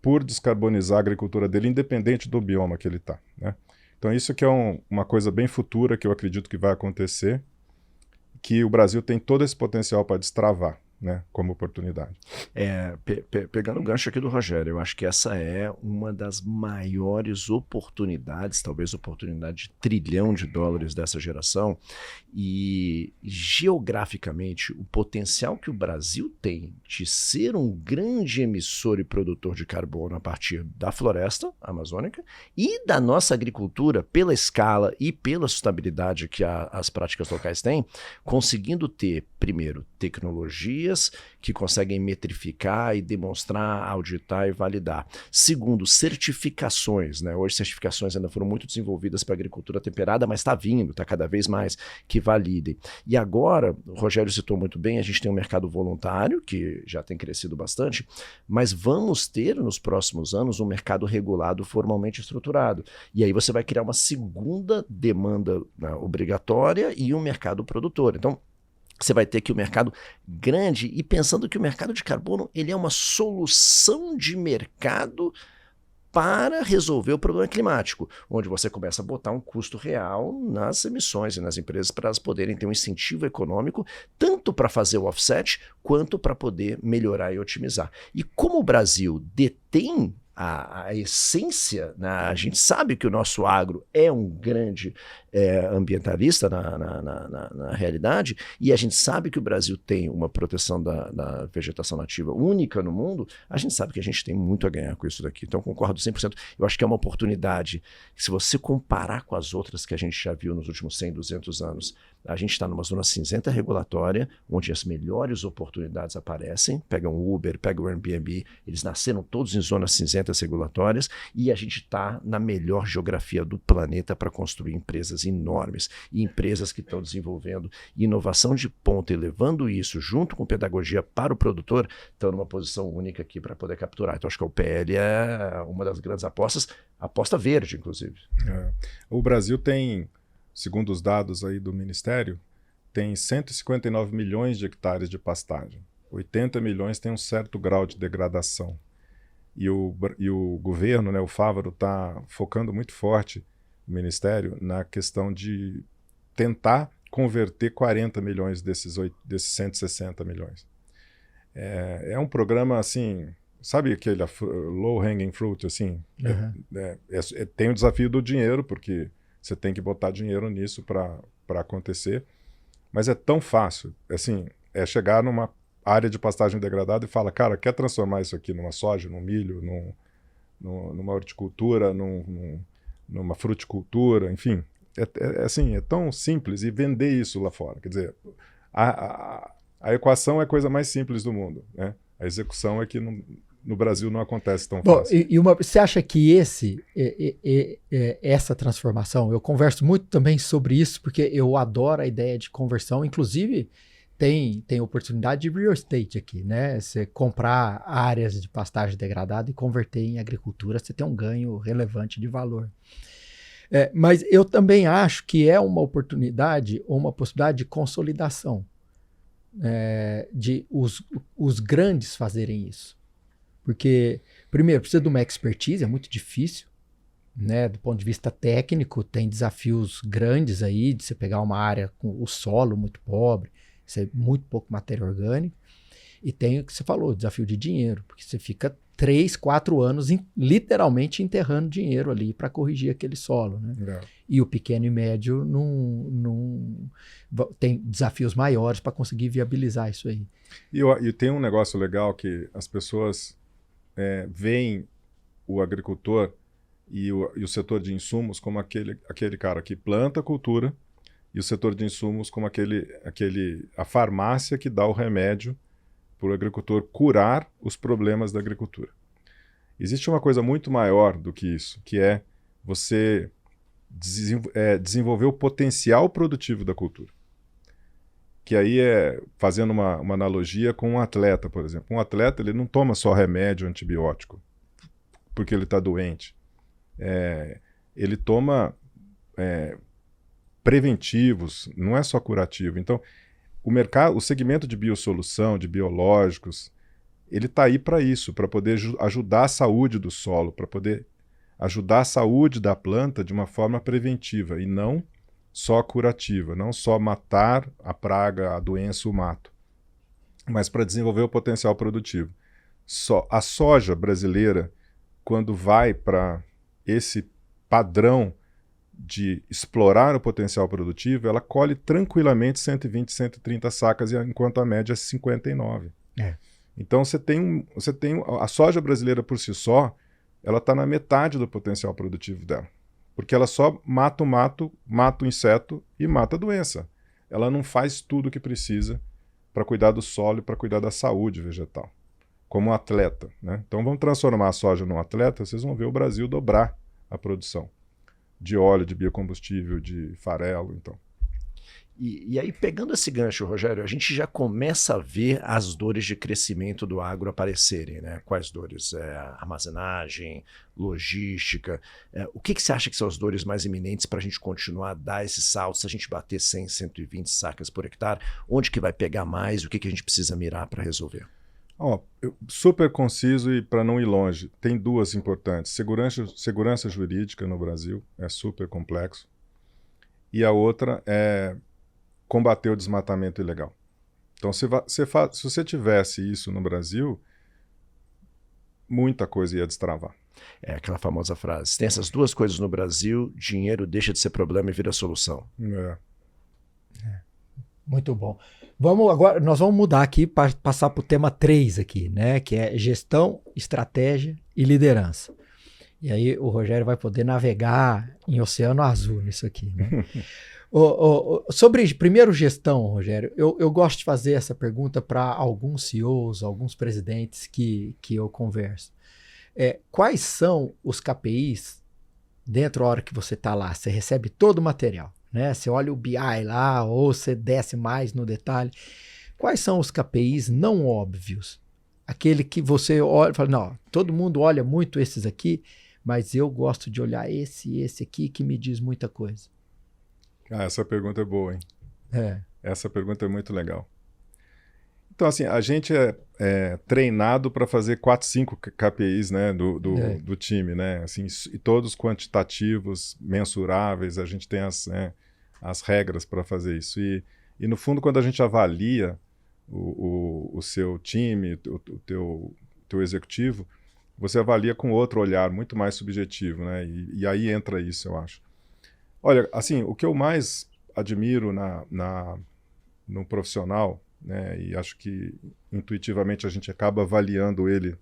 por descarbonizar a agricultura dele, independente do bioma que ele está, né? Então isso que é uma coisa bem futura, que eu acredito que vai acontecer, que o Brasil tem todo esse potencial para destravar, né, como oportunidade. Pegando o gancho aqui do Rogério, eu acho que essa é uma das maiores oportunidades, talvez oportunidade de $1 trilhão dessa geração, e geograficamente o potencial que o Brasil tem de ser um grande emissor e produtor de carbono a partir da floresta amazônica e da nossa agricultura, pela escala e pela sustentabilidade que as práticas locais têm, conseguindo ter, primeiro, tecnologias que conseguem metrificar e demonstrar, auditar e validar. Segundo, certificações, né? Hoje certificações ainda foram muito desenvolvidas para a agricultura temperada, mas está vindo, está cada vez mais, que validem. E agora, o Rogério citou muito bem, a gente tem um mercado voluntário, que já tem crescido bastante, mas vamos ter nos próximos anos um mercado regulado formalmente estruturado. E aí você vai criar uma segunda demanda, né, obrigatória e um mercado produtor. Então, você vai ter aqui o mercado grande e pensando que o mercado de carbono ele é uma solução de mercado para resolver o problema climático, onde você começa a botar um custo real nas emissões e nas empresas para elas poderem ter um incentivo econômico, tanto para fazer o offset, quanto para poder melhorar e otimizar. E como o Brasil detém a essência, né? A gente sabe que o nosso agro é um grande ambientalista na realidade, e a gente sabe que o Brasil tem uma proteção da vegetação nativa única no mundo, a gente sabe que a gente tem muito a ganhar com isso daqui. Então concordo 100%. Eu acho que é uma oportunidade, se você comparar com as outras que a gente já viu nos últimos 100, 200 anos, a gente está numa zona cinzenta regulatória, onde as melhores oportunidades aparecem. Pega o Uber, pega o Airbnb, eles nasceram todos em zonas cinzentas regulatórias, e a gente está na melhor geografia do planeta para construir empresas enormes, e empresas que estão desenvolvendo inovação de ponta e levando isso junto com pedagogia para o produtor, estão numa posição única aqui para poder capturar. Então acho que o PL é uma das grandes apostas, aposta verde, inclusive. O Brasil tem, segundo os dados aí do Ministério, tem 159 milhões de hectares de pastagem. 80 milhões tem um certo grau de degradação. E o governo, né, o Fávaro, está focando muito forte, o Ministério, na questão de tentar converter 40 milhões desses 160 milhões. É um programa, assim, sabe aquele low-hanging fruit, assim? Uhum. Tem o desafio do dinheiro, porque você tem que botar dinheiro nisso para acontecer, mas é tão fácil, assim, chegar numa área de pastagem degradada e fala, cara, quer transformar isso aqui numa soja, num milho, numa horticultura, numa fruticultura, enfim, assim, é tão simples, e vender isso lá fora, quer dizer, a equação é a coisa mais simples do mundo, né? A execução é que no Brasil não acontece tão fácil. Você acha que essa transformação, eu converso muito também sobre isso, porque eu adoro a ideia de conversão, inclusive tem oportunidade de real estate aqui, né? Você comprar áreas de pastagem degradada e converter em agricultura, você tem um ganho relevante de valor. Mas eu também acho que é uma oportunidade ou uma possibilidade de consolidação. os grandes fazerem isso? Porque, primeiro, precisa de uma expertise, é muito difícil, né? Do ponto de vista técnico, tem desafios grandes aí de você pegar uma área com o solo muito pobre, você muito pouco matéria orgânica, e tem o que você falou, o desafio de dinheiro, porque você fica 3, 4 anos literalmente enterrando dinheiro ali para corrigir aquele solo, né? E o pequeno e médio não tem desafios maiores para conseguir viabilizar isso aí. E tem um negócio legal que as pessoas veem o agricultor e o setor de insumos como aquele cara que planta a cultura, e o setor de insumos como a farmácia que dá o remédio para o agricultor curar os problemas da agricultura. Existe uma coisa muito maior do que isso, que é você desenvolver o potencial produtivo da cultura. Que aí fazendo uma analogia com um atleta, por exemplo. Um atleta, ele não toma só remédio antibiótico porque ele está doente. Ele toma preventivos, não é só curativo. Então, o segmento de biosolução, de biológicos, ele está aí para isso, para poder ajudar a saúde do solo, para poder ajudar a saúde da planta de uma forma preventiva e não só curativa, não só matar a praga, a doença, o mato, mas para desenvolver o potencial produtivo. A soja brasileira, quando vai para esse padrão de explorar o potencial produtivo, ela colhe tranquilamente 120, 130 sacas, enquanto a média é 59. Então a soja brasileira por si só, ela está na metade do potencial produtivo dela, porque ela só mata o mato, mata o inseto e mata a doença. Ela não faz tudo o que precisa para cuidar do solo e para cuidar da saúde vegetal, como um atleta, né? Então vamos transformar a soja num atleta, vocês vão ver o Brasil dobrar a produção de óleo, de biocombustível, de farelo, então. E aí, pegando esse gancho, Rogério, a gente já começa a ver as dores de crescimento do agro aparecerem, né? Quais dores? Armazenagem, logística. O que você acha que são as dores mais iminentes para a gente continuar a dar esse salto? Se a gente bater 100, 120 sacas por hectare, onde que vai pegar mais? O que a gente precisa mirar para resolver? Super conciso e para não ir longe. Tem duas importantes. Segurança jurídica no Brasil é super complexo. E a outra é combater o desmatamento ilegal. Então, se você tivesse isso no Brasil, muita coisa ia destravar. É aquela famosa frase: se tem essas duas coisas no Brasil, dinheiro deixa de ser problema e vira solução. Muito bom. Nós vamos mudar aqui para passar para o tema 3 aqui, né? Que é gestão, estratégia e liderança. E aí o Rogério vai poder navegar em oceano azul nisso aqui, né? Sobre primeiro gestão, Rogério, eu gosto de fazer essa pergunta para alguns CEOs, alguns presidentes que eu converso. Quais são os KPIs dentro da hora que você está lá? Você recebe todo o material, né? Você olha o BI lá, ou você desce mais no detalhe. Quais são os KPIs não óbvios? Aquele que você olha e fala, não, todo mundo olha muito esses aqui, mas eu gosto de olhar esse aqui que me diz muita coisa. Essa pergunta é boa, hein? Essa pergunta é muito legal. Então, assim, a gente é treinado para fazer 4, 5 KPIs, né, do time, né? Assim, e todos quantitativos, mensuráveis, a gente tem as regras para fazer isso. E, no fundo, quando a gente avalia o seu time, o teu executivo, você avalia com outro olhar, muito mais subjetivo, né? E aí entra isso, eu acho. Olha, assim, o que eu mais admiro no profissional, né, e acho que intuitivamente a gente acaba avaliando ele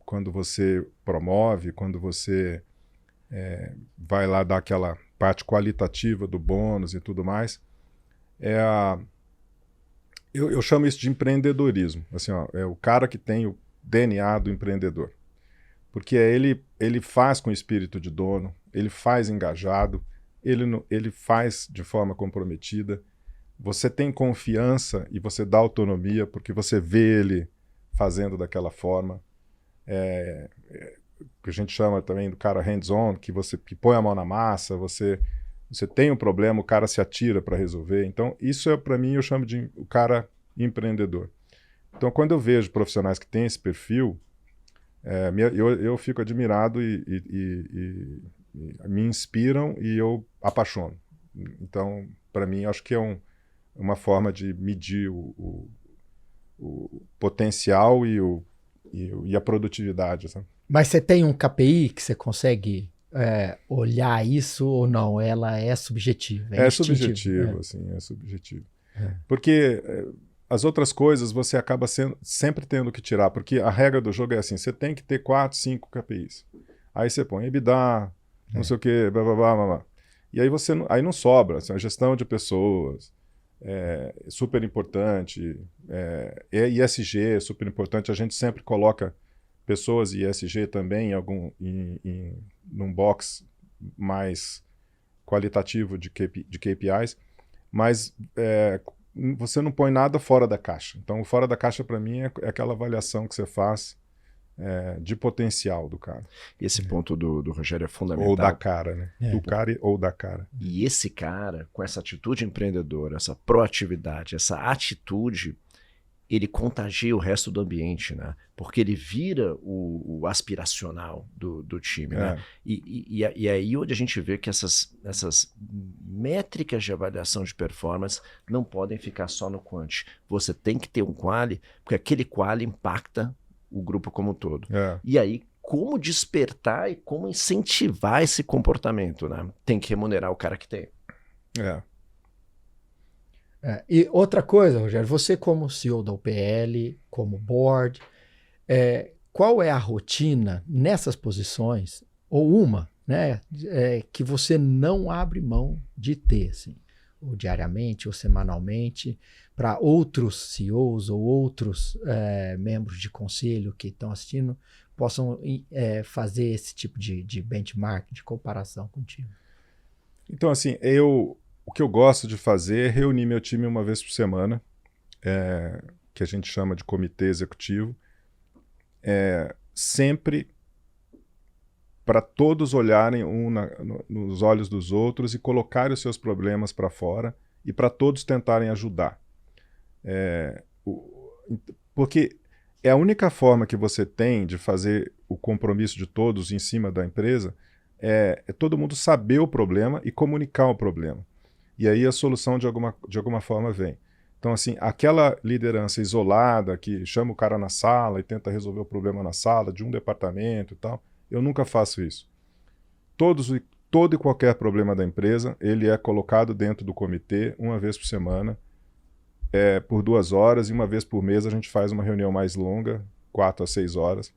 quando você promove, quando você vai lá dar aquela parte qualitativa do bônus e tudo mais, eu chamo isso de empreendedorismo. Assim, é o cara que tem o DNA do empreendedor. Porque ele faz com espírito de dono, ele faz engajado, ele faz de forma comprometida. Você tem confiança e você dá autonomia porque você vê ele fazendo daquela forma. Que a gente chama também do cara hands-on, que põe a mão na massa, você tem um problema, o cara se atira para resolver. Então, isso para mim eu chamo de o cara empreendedor. Então, quando eu vejo profissionais que têm esse perfil, eu fico admirado e me inspiram e eu apaixono. Então, para mim, acho que é uma forma de medir o potencial e a produtividade. Sabe? Mas você tem um KPI que você consegue olhar isso ou não? Ela é subjetiva? É subjetivo, assim, é subjetivo. Porque as outras coisas você acaba sempre tendo que tirar, porque a regra do jogo é assim, você tem que ter 4, 5 KPIs. Aí você põe EBITDA, não sei o quê, blá, blá, blá, blá, blá. E aí aí não sobra. Assim, a gestão de pessoas é super importante, ESG é super importante. A gente sempre coloca pessoas e ESG também num box mais qualitativo de KPIs, mas você não põe nada fora da caixa. Então, o fora da caixa, para mim, é aquela avaliação que você faz de potencial do cara. Esse ponto do Rogério é fundamental. Ou da cara, né? Do cara ou da cara. E esse cara, com essa atitude empreendedora, essa proatividade, essa atitude, ele contagia o resto do ambiente, né? Porque ele vira o aspiracional do time, né? E aí onde a gente vê que essas métricas de avaliação de performance não podem ficar só no quant. Você tem que ter um quali, porque aquele quali impacta o grupo como um todo. E aí, como despertar e como incentivar esse comportamento, né? Tem que remunerar o cara que tem. E outra coisa, Rogério, você como CEO da UPL, como board, qual é a rotina nessas posições, ou uma, né, que você não abre mão de ter, assim, ou diariamente ou semanalmente, para outros CEOs ou outros membros de conselho que estão assistindo possam fazer esse tipo de benchmark, de comparação contigo? Então, assim, o que eu gosto de fazer é reunir meu time uma vez por semana, que a gente chama de comitê executivo, sempre para todos olharem nos olhos dos outros e colocarem os seus problemas para fora e para todos tentarem ajudar. Porque é a única forma que você tem de fazer o compromisso de todos em cima da empresa é todo mundo saber o problema e comunicar o problema. E aí a solução de alguma forma vem. Então, assim, aquela liderança isolada que chama o cara na sala e tenta resolver o problema na sala de um departamento e tal, eu nunca faço isso. Todo e qualquer problema da empresa, ele é colocado dentro do comitê uma vez por semana, por 2 horas, e uma vez por mês a gente faz uma reunião mais longa, 4 a 6 horas,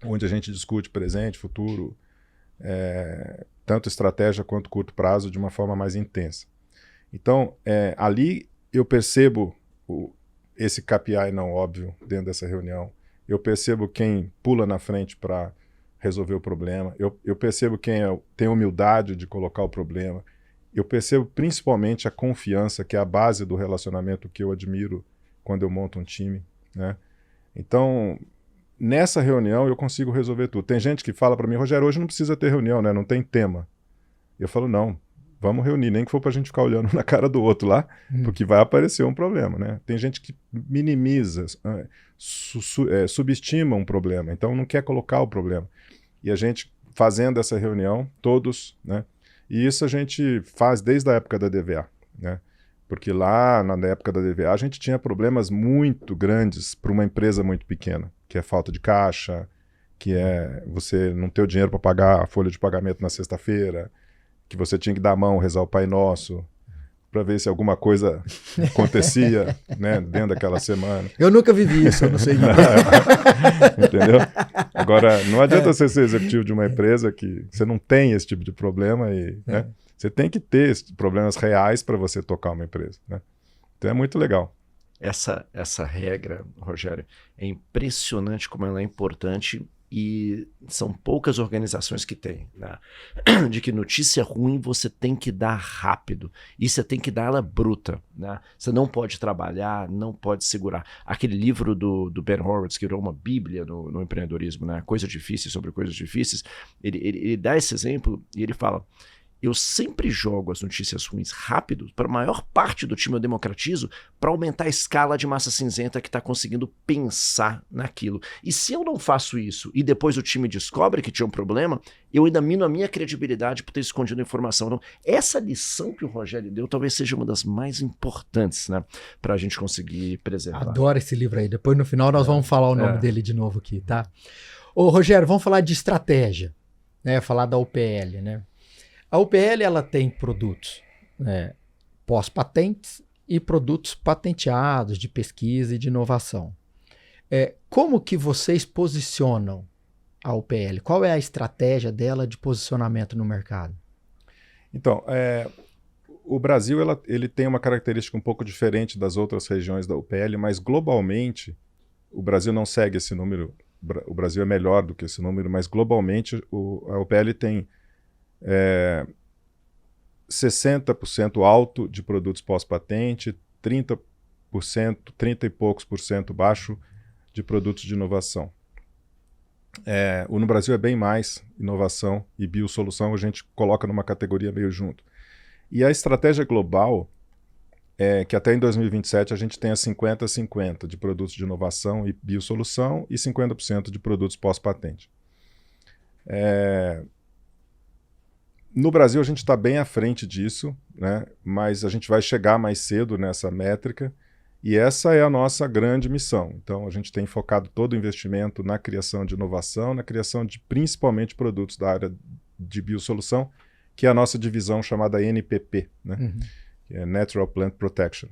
onde a gente discute presente, futuro, tanto estratégia quanto curto prazo, de uma forma mais intensa. Então, ali eu percebo esse KPI não óbvio dentro dessa reunião, eu percebo quem pula na frente para resolver o problema, eu percebo quem tem humildade de colocar o problema, eu percebo principalmente a confiança, que é a base do relacionamento que eu admiro quando eu monto um time, né? Então, nessa reunião eu consigo resolver tudo. Tem gente que fala para mim, Rogério, hoje não precisa ter reunião, né? Não tem tema. Eu falo, não, vamos reunir, nem que for para a gente ficar olhando na cara do outro lá, porque vai aparecer um problema, né? Tem gente que minimiza, subestima um problema, então não quer colocar o problema. E a gente fazendo essa reunião, todos, né? E isso a gente faz desde a época da DVA, né? Porque lá na época da DVA a gente tinha problemas muito grandes para uma empresa muito pequena, que é falta de caixa, que é você não ter o dinheiro para pagar a folha de pagamento na sexta-feira, que você tinha que dar a mão, rezar o Pai Nosso, para ver se alguma coisa acontecia, né, dentro daquela semana. Eu nunca vivi isso, eu não sei. Entendeu? Agora, não adianta você ser executivo de uma empresa que você não tem esse tipo de problema né? Você tem que ter problemas reais para você tocar uma empresa, né? Então é muito legal. Essa regra, Rogério, é impressionante como ela é importante. E são poucas organizações que têm, né? De que notícia ruim você tem que dar rápido. E você tem que dar ela bruta, né? Você não pode trabalhar, não pode segurar. Aquele livro do Ben Horowitz, que virou uma bíblia no empreendedorismo, né? Coisas difíceis sobre coisas difíceis. Ele dá esse exemplo e ele fala, eu sempre jogo as notícias ruins rápido, para a maior parte do time eu democratizo, para aumentar a escala de massa cinzenta que está conseguindo pensar naquilo. E se eu não faço isso e depois o time descobre que tinha um problema, eu ainda mino a minha credibilidade por ter escondido a informação. Então, essa lição que o Rogério deu talvez seja uma das mais importantes, né, para a gente conseguir preservar. Adoro esse livro aí. Depois no final nós vamos falar o nome dele de novo aqui, tá? Ô Rogério, vamos falar de estratégia, né? Falar da UPL, né? A UPL ela tem produtos pós-patentes e produtos patenteados de pesquisa e de inovação. Como que vocês posicionam a UPL? Qual é a estratégia dela de posicionamento no mercado? Então, o Brasil ele tem uma característica um pouco diferente das outras regiões da UPL, mas globalmente o Brasil não segue esse número. O Brasil é melhor do que esse número, mas globalmente a UPL tem 60% alto de produtos pós-patente, 30 e poucos por cento baixo de produtos de inovação. No Brasil é bem mais inovação e biosolução, a gente coloca numa categoria meio junto. E a estratégia global é que até em 2027 a gente tenha 50-50 de produtos de inovação e biosolução e 50% de produtos pós-patente. No Brasil a gente está bem à frente disso, né? Mas a gente vai chegar mais cedo nessa métrica e essa é a nossa grande missão. Então a gente tem focado todo o investimento na criação de inovação, na criação de principalmente produtos da área de biosolução, que é a nossa divisão chamada NPP, né? Que é Natural Plant Protection.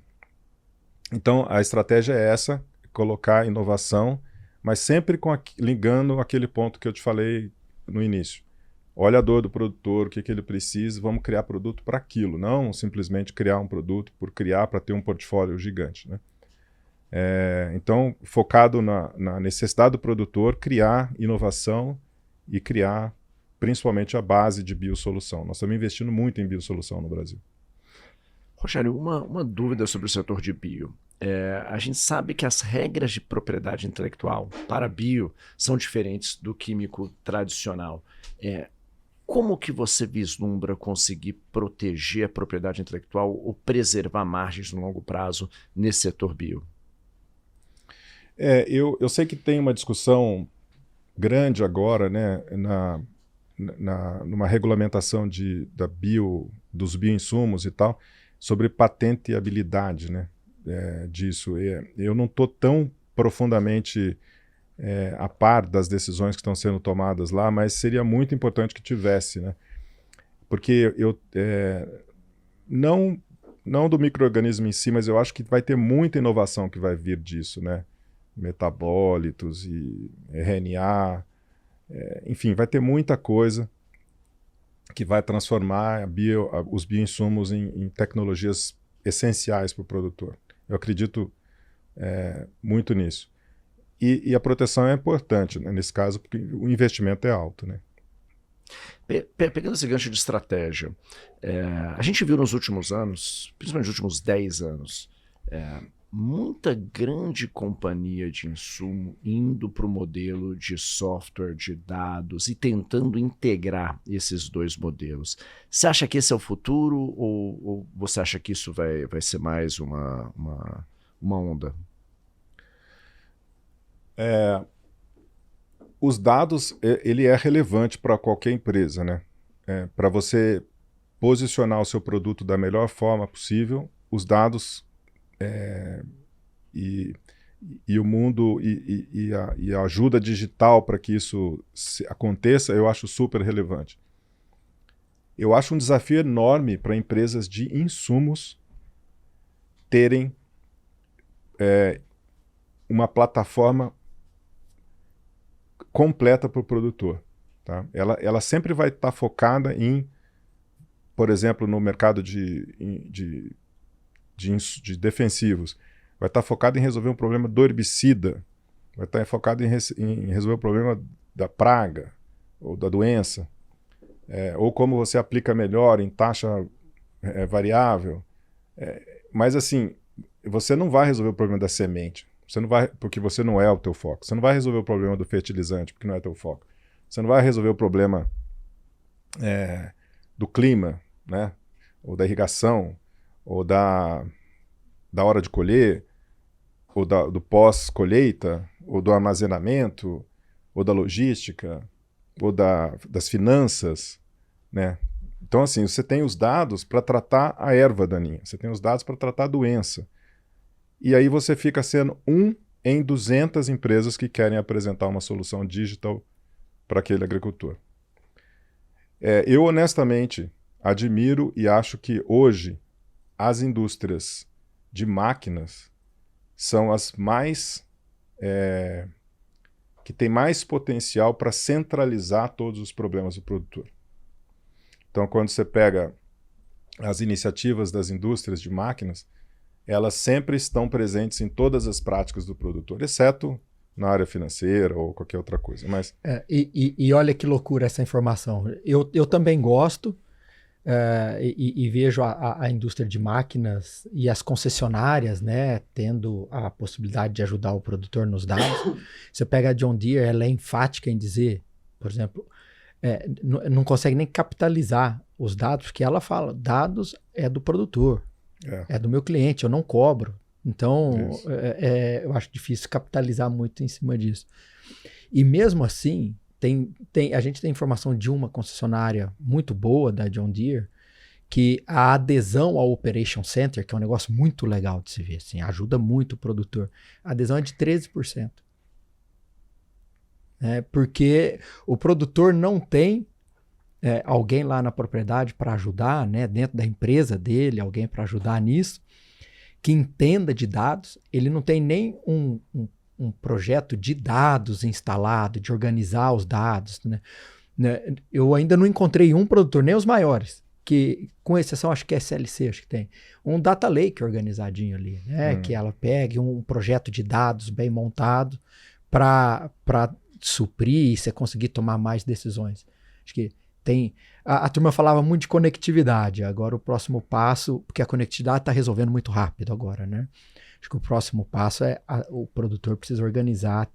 Então a estratégia é essa, colocar inovação, mas sempre ligando aquele ponto que eu te falei no início. Olha a dor do produtor, o que ele precisa, vamos criar produto para aquilo, não simplesmente criar um produto por criar para ter um portfólio gigante, né? Então, focado na necessidade do produtor, criar inovação e criar principalmente a base de biosolução. Nós estamos investindo muito em biosolução no Brasil. Rogério, uma dúvida sobre o setor de bio. A gente sabe que as regras de propriedade intelectual para bio são diferentes do químico tradicional. Como que você vislumbra conseguir proteger a propriedade intelectual ou preservar margens no longo prazo nesse setor bio? Eu sei que tem uma discussão grande agora, né, numa regulamentação dos bioinsumos e tal, sobre patenteabilidade, né, disso. Eu não estou tão profundamente a par das decisões que estão sendo tomadas lá, mas seria muito importante que tivesse, né? Porque não do micro-organismo em si, mas eu acho que vai ter muita inovação que vai vir disso, né? Metabólitos e RNA, enfim, vai ter muita coisa que vai transformar os bioinsumos em tecnologias essenciais para o produtor. Eu acredito muito nisso. E a proteção é importante, né, nesse caso, porque o investimento é alto, né? Pegando esse gancho de estratégia, a gente viu nos últimos anos, principalmente nos últimos 10 anos, muita grande companhia de insumo indo para o modelo de software, de dados e tentando integrar esses dois modelos. Você acha que esse é o futuro ou você acha que isso vai ser mais uma onda? Os dados, ele é relevante para qualquer empresa, né? Para você posicionar o seu produto da melhor forma possível, os dados e o mundo e a ajuda digital para que isso aconteça, eu acho super relevante. Eu acho um desafio enorme para empresas de insumos terem uma plataforma completa para o produtor. Tá? Ela sempre vai estar focada em, por exemplo, no mercado de defensivos, vai estar focada em resolver um problema do herbicida, vai estar focada em resolver o problema da praga ou da doença, ou como você aplica melhor em taxa variável. Mas assim, você não vai resolver o problema da semente. Você não vai, porque você não é o teu foco. Você não vai resolver o problema do fertilizante, porque não é teu foco. Você não vai resolver o problema do clima, né? Ou da irrigação, ou da hora de colher, ou do pós-colheita, ou do armazenamento, ou da logística, ou das finanças, né? Então, assim, você tem os dados para tratar a erva daninha, você tem os dados para tratar a doença. E aí você fica sendo um em 200 empresas que querem apresentar uma solução digital para aquele agricultor. Eu, honestamente, admiro e acho que hoje as indústrias de máquinas são as mais que têm mais potencial para centralizar todos os problemas do produtor. Então, quando você pega as iniciativas das indústrias de máquinas, elas sempre estão presentes em todas as práticas do produtor, exceto na área financeira ou qualquer outra coisa. Mas... E olha que loucura essa informação. Eu também gosto e vejo a indústria de máquinas e as concessionárias, né, tendo a possibilidade de ajudar o produtor nos dados. Você pega a John Deere, ela é enfática em dizer, por exemplo, não consegue nem capitalizar os dados, porque ela fala, dados é do produtor, é do meu cliente, eu não cobro. Então, eu acho difícil capitalizar muito em cima disso. E mesmo assim, a gente tem informação de uma concessionária muito boa da John Deere, que a adesão ao Operation Center, que é um negócio muito legal de se ver, assim, ajuda muito o produtor, a adesão é de 13%. Porque o produtor não tem alguém lá na propriedade para ajudar, né, dentro da empresa dele, alguém para ajudar nisso, que entenda de dados, ele não tem nem um projeto de dados instalado, de organizar os dados, né? Eu ainda não encontrei um produtor, nem os maiores, que, com exceção, acho que é SLC, acho que tem, um data lake organizadinho ali, né? Que ela pegue um projeto de dados bem montado para suprir e você conseguir tomar mais decisões. Acho que tem... A turma falava muito de conectividade, agora o próximo passo, porque a conectividade está resolvendo muito rápido agora, né? Acho que o próximo passo é o produtor precisa organizar,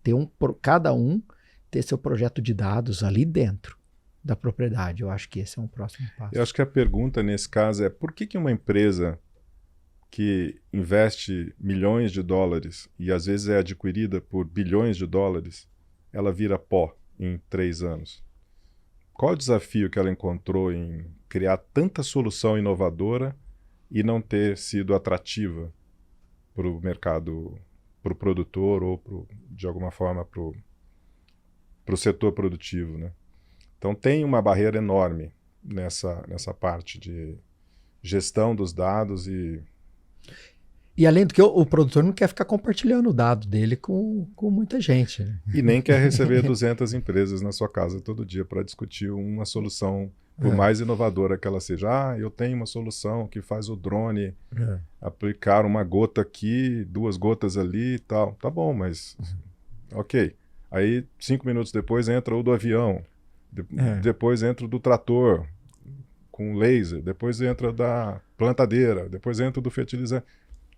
cada um ter seu projeto de dados ali dentro da propriedade. Eu acho que esse é um próximo passo. Eu acho que a pergunta nesse caso é por que uma empresa que investe milhões de dólares e às vezes é adquirida por bilhões de dólares, ela vira pó em 3 anos? Qual o desafio que ela encontrou em criar tanta solução inovadora e não ter sido atrativa para o mercado, para o produtor ou, de alguma forma, para o setor produtivo, né? Então tem uma barreira enorme nessa parte de gestão dos dados E além do que o produtor não quer ficar compartilhando o dado dele com muita gente, né? E nem quer receber 200 empresas na sua casa todo dia para discutir uma solução, por mais inovadora que ela seja. Eu tenho uma solução que faz o drone aplicar uma gota aqui, 2 gotas ali e tal. Tá bom, mas ok. Aí 5 minutos depois entra o do avião, depois entra o do trator com laser, depois entra da plantadeira, depois entra do fertilizante.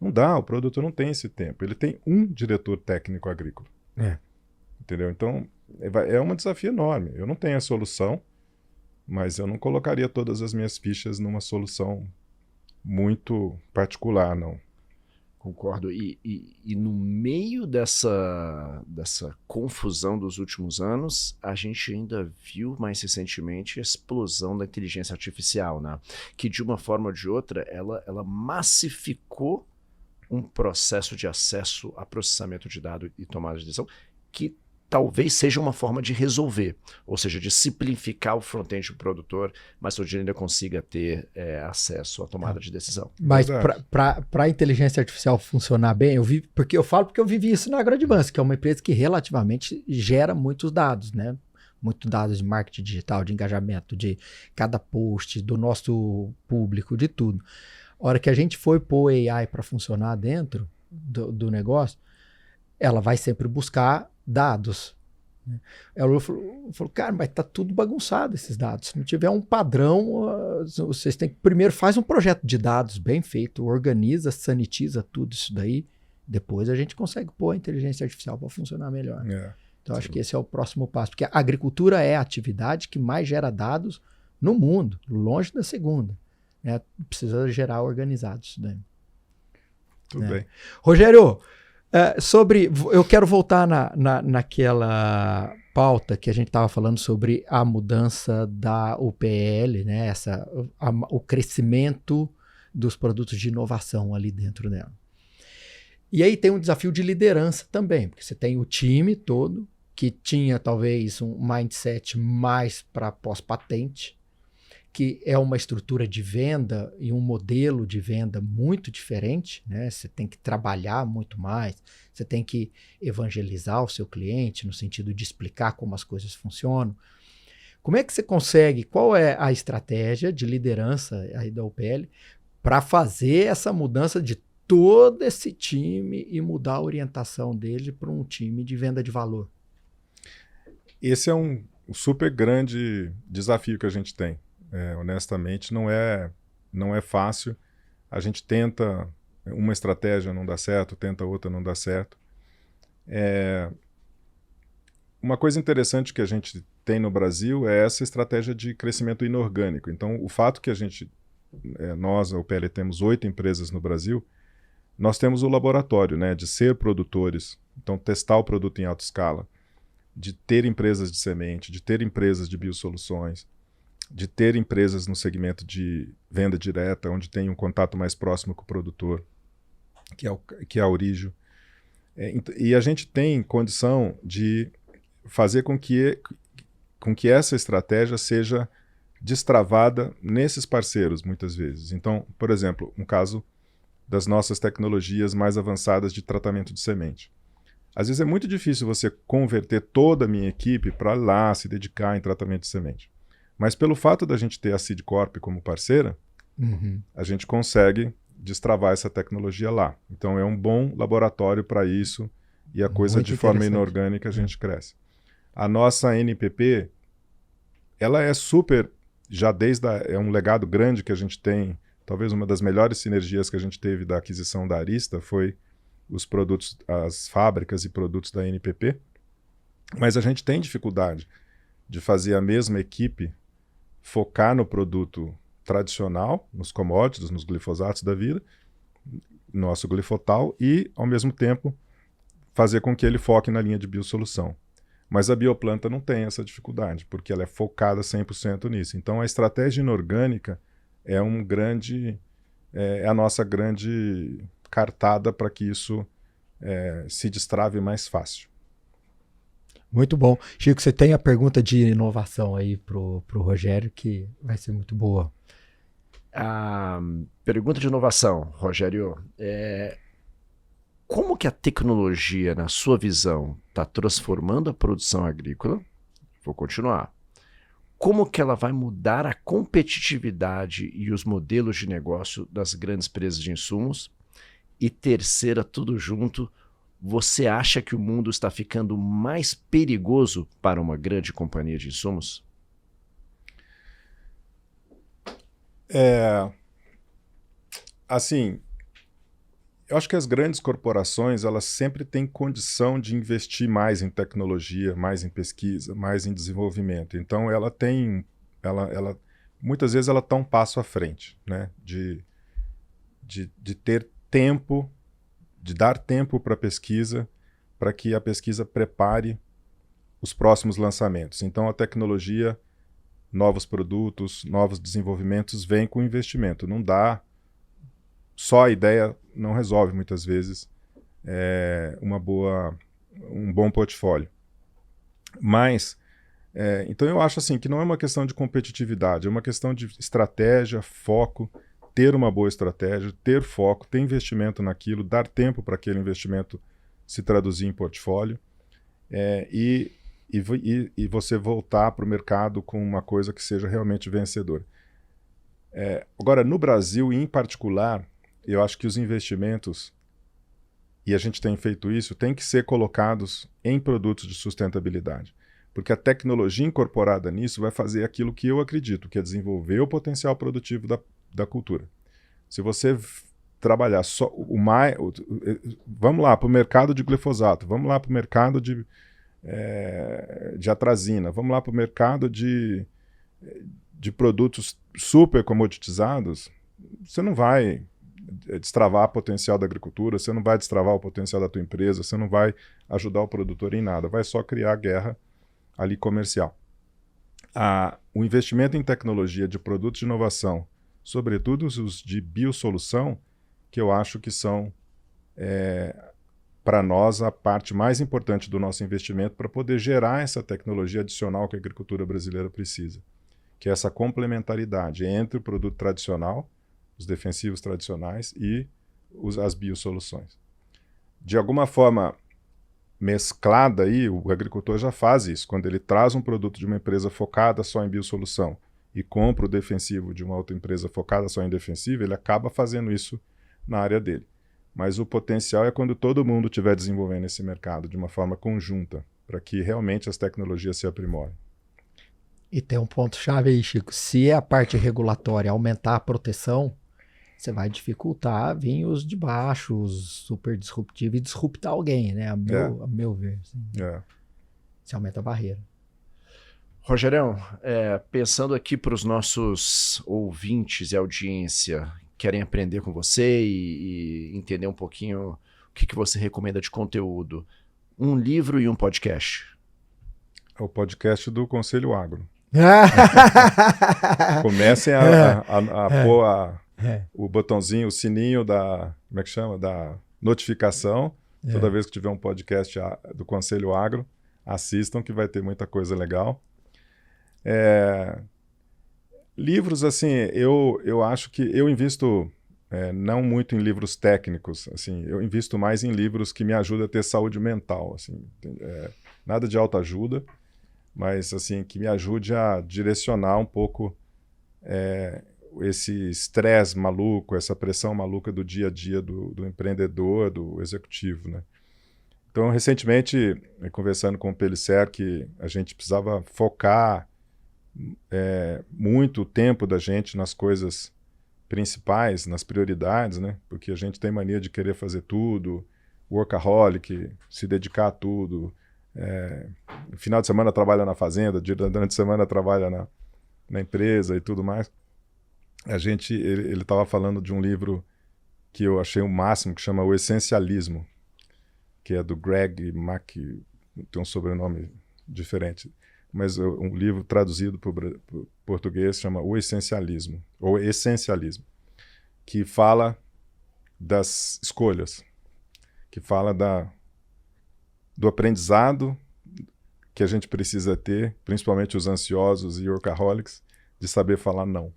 Não dá, o produtor não tem esse tempo. Ele tem um diretor técnico agrícola. Entendeu? Então, é um desafio enorme. Eu não tenho a solução, mas eu não colocaria todas as minhas fichas numa solução muito particular, não. Concordo. E no meio dessa confusão dos últimos anos, a gente ainda viu mais recentemente a explosão da inteligência artificial, né? Que de uma forma ou de outra, ela massificou um processo de acesso a processamento de dados e tomada de decisão que talvez seja uma forma de resolver, ou seja, de simplificar o front-end do produtor, mas o dia ainda consiga ter acesso à tomada de decisão. Mas para a inteligência artificial funcionar bem, porque eu vivi isso na AgroAdvance, que é uma empresa que relativamente gera muitos dados, né? Muitos dados de marketing digital, de engajamento, de cada post, do nosso público, de tudo. A hora que a gente foi pôr AI para funcionar dentro do negócio, ela vai sempre buscar dados. Né? Ela falou, cara, mas tá tudo bagunçado esses dados. Se não tiver um padrão, vocês têm que primeiro faz um projeto de dados bem feito, organiza, sanitiza tudo isso daí, depois a gente consegue pôr a inteligência artificial para funcionar melhor. Então acho que esse é o próximo passo, porque a agricultura é a atividade que mais gera dados no mundo, longe da segunda. Né? Precisa gerar organizado isso daí. Tudo bem. Rogério, eu quero voltar naquela pauta que a gente estava falando sobre a mudança da UPL, né? O crescimento dos produtos de inovação ali dentro dela. E aí tem um desafio de liderança também, porque você tem o time todo, que tinha talvez um mindset mais para pós-patente, que é uma estrutura de venda e um modelo de venda muito diferente, né? Você tem que trabalhar muito mais, você tem que evangelizar o seu cliente no sentido de explicar como as coisas funcionam. Como é que você consegue, qual é a estratégia de liderança aí da UPL para fazer essa mudança de todo esse time e mudar a orientação dele para um time de venda de valor? Esse é um super grande desafio que a gente tem. Honestamente, não é fácil. A gente tenta uma estratégia, não dá certo, tenta outra, não dá certo. Uma coisa interessante que a gente tem no Brasil é essa estratégia de crescimento inorgânico. Então, o fato que nós, a UPL, temos 8 empresas no Brasil, nós temos o laboratório, né, de ser produtores, então testar o produto em alta escala, de ter empresas de semente, de ter empresas de biosoluções, de ter empresas no segmento de venda direta, onde tem um contato mais próximo com o produtor, que é a Orijo. E a gente tem condição de fazer com que essa estratégia seja destravada nesses parceiros, muitas vezes. Então, por exemplo, um caso das nossas tecnologias mais avançadas de tratamento de semente. Às vezes é muito difícil você converter toda a minha equipe para lá se dedicar em tratamento de semente. Mas pelo fato da gente ter a Seed Corp como parceira, a gente consegue destravar essa tecnologia lá. Então é um bom laboratório para isso e a coisa de forma inorgânica a gente cresce. A nossa NPP, ela é super, é um legado grande que a gente tem. Talvez uma das melhores sinergias que a gente teve da aquisição da Arysta foi os produtos, as fábricas e produtos da NPP. Mas a gente tem dificuldade de fazer a mesma equipe focar no produto tradicional, nos commodities, nos glifosatos da vida, nosso glifotal, e, ao mesmo tempo, fazer com que ele foque na linha de biosolução. Mas a bioplanta não tem essa dificuldade, porque ela é focada 100% nisso. Então, a estratégia inorgânica é a nossa grande cartada para que isso se destrave mais fácil. Muito bom. Chico, você tem a pergunta de inovação aí pro Rogério, que vai ser muito boa. A pergunta de inovação, Rogério, como que a tecnologia, na sua visão, está transformando a produção agrícola? Vou continuar. Como que ela vai mudar a competitividade e os modelos de negócio das grandes empresas de insumos? E terceira, tudo junto, você acha que o mundo está ficando mais perigoso para uma grande companhia de insumos? Assim, eu acho que as grandes corporações, elas sempre têm condição de investir mais em tecnologia, mais em pesquisa, mais em desenvolvimento. Então, muitas vezes ela está um passo à frente, né? De ter tempo, de dar tempo para a pesquisa, para que a pesquisa prepare os próximos lançamentos. Então, a tecnologia, novos produtos, novos desenvolvimentos vêm com investimento. Não dá, só a ideia não resolve muitas vezes um bom portfólio. Mas, então eu acho assim que não é uma questão de competitividade, é uma questão de estratégia, foco, ter uma boa estratégia, ter foco, ter investimento naquilo, dar tempo para aquele investimento se traduzir em portfólio e você voltar para o mercado com uma coisa que seja realmente vencedora. Agora, no Brasil, em particular, eu acho que os investimentos, e a gente tem feito isso, têm que ser colocados em produtos de sustentabilidade. Porque a tecnologia incorporada nisso vai fazer aquilo que eu acredito, que é desenvolver o potencial produtivo da cultura. Se você trabalhar só vamos lá para o mercado de glifosato, vamos lá para o mercado de atrazina, vamos lá para o mercado de de produtos super comoditizados, você não vai destravar o potencial da agricultura, você não vai destravar o potencial da tua empresa, você não vai ajudar o produtor em nada, vai só criar guerra ali comercial. O investimento em tecnologia de produtos de inovação, sobretudo os de biosolução, que eu acho que são, para nós, a parte mais importante do nosso investimento para poder gerar essa tecnologia adicional que a agricultura brasileira precisa, que é essa complementaridade entre o produto tradicional, os defensivos tradicionais e as biosoluções. De alguma forma mesclada aí, o agricultor já faz isso. Quando ele traz um produto de uma empresa focada só em biosolução e compra o defensivo de uma outra empresa focada só em defensivo, ele acaba fazendo isso na área dele. Mas o potencial é quando todo mundo estiver desenvolvendo esse mercado de uma forma conjunta, para que realmente as tecnologias se aprimorem. E tem um ponto-chave aí, Chico. Se a parte regulatória aumentar a proteção, você vai dificultar vir os de baixo, os super disruptivos, e disruptar alguém, né? A meu ver. Assim. Você aumenta a barreira. Rogerão, pensando aqui para os nossos ouvintes e audiência que querem aprender com você e entender um pouquinho o que você recomenda de conteúdo, um livro e um podcast. É o podcast do Conselho Agro. Comecem a pôr o botãozinho, o sininho como é que chama? Da notificação. Toda vez que tiver um podcast do Conselho Agro, assistam que vai ter muita coisa legal. Livros, assim, eu acho que eu invisto não muito em livros técnicos, assim, eu invisto mais em livros que me ajudam a ter saúde mental, assim, nada de autoajuda, mas assim, que me ajude a direcionar um pouco esse estresse maluco, essa pressão maluca do dia a dia do empreendedor, do executivo, né? Então, recentemente, conversando com o Pellicer, que a gente precisava focar muito o tempo da gente nas coisas principais, nas prioridades, né? Porque a gente tem mania de querer fazer tudo, workaholic, se dedicar a tudo. No final de semana trabalha na fazenda, durante a semana trabalha na empresa e tudo mais. Ele estava falando de um livro que eu achei o máximo, que chama O Essencialismo, que é do Greg Mack, tem um sobrenome diferente, mas um livro traduzido para o português chama O Essencialismo, ou Essencialismo, que fala das escolhas, que fala do aprendizado que a gente precisa ter, principalmente os ansiosos e workaholics, de saber falar não,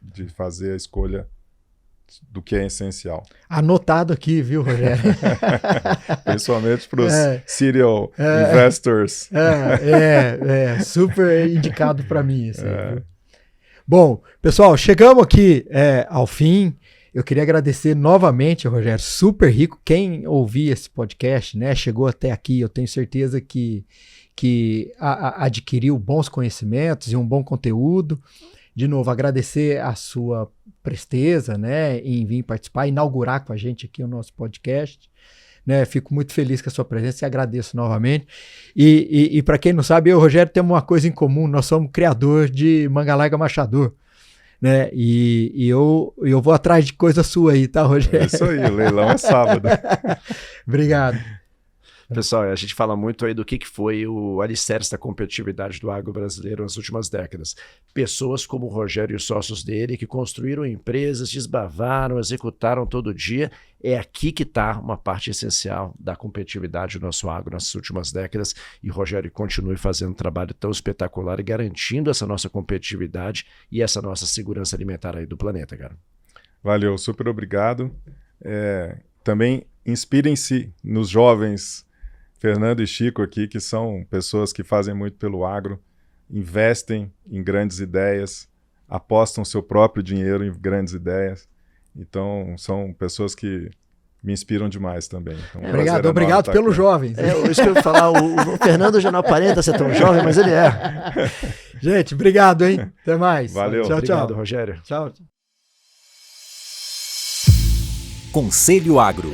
de fazer a escolha do que é essencial. Anotado aqui, viu, Rogério? Principalmente para os serial investors. Super indicado para mim. Assim, bom, pessoal, chegamos aqui ao fim. Eu queria agradecer novamente, Rogério, super rico. Quem ouvir esse podcast, né, chegou até aqui, eu tenho certeza que adquiriu bons conhecimentos e um bom conteúdo. De novo, agradecer a sua presteza, né, em vir participar, inaugurar com a gente aqui o nosso podcast. Né, fico muito feliz com a sua presença e agradeço novamente. E para quem não sabe, eu e o Rogério temos uma coisa em comum, nós somos criadores de Manga Larga Machador. Né? E eu vou atrás de coisa sua aí, tá, Rogério? É isso aí, o leilão é sábado. Obrigado. Pessoal, a gente fala muito aí do que foi o alicerce da competitividade do agro brasileiro nas últimas décadas. Pessoas como o Rogério e os sócios dele que construíram empresas, desbravaram, executaram todo dia. É aqui que está uma parte essencial da competitividade do nosso agro nessas últimas décadas. E o Rogério continue fazendo um trabalho tão espetacular e garantindo essa nossa competitividade e essa nossa segurança alimentar aí do planeta, cara. Valeu, super obrigado. Também inspirem-se nos jovens Fernando e Chico aqui, que são pessoas que fazem muito pelo agro, investem em grandes ideias, apostam seu próprio dinheiro em grandes ideias. Então, são pessoas que me inspiram demais também. Então, obrigado pelos jovens. Isso que eu ia falar, o Fernando já não aparenta ser tão jovem, mas ele é. Gente, obrigado, hein? Até mais. Valeu. Tchau, Obrigado, tchau. Rogério. Tchau. Conselho Agro,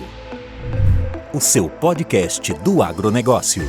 o seu podcast do agronegócio.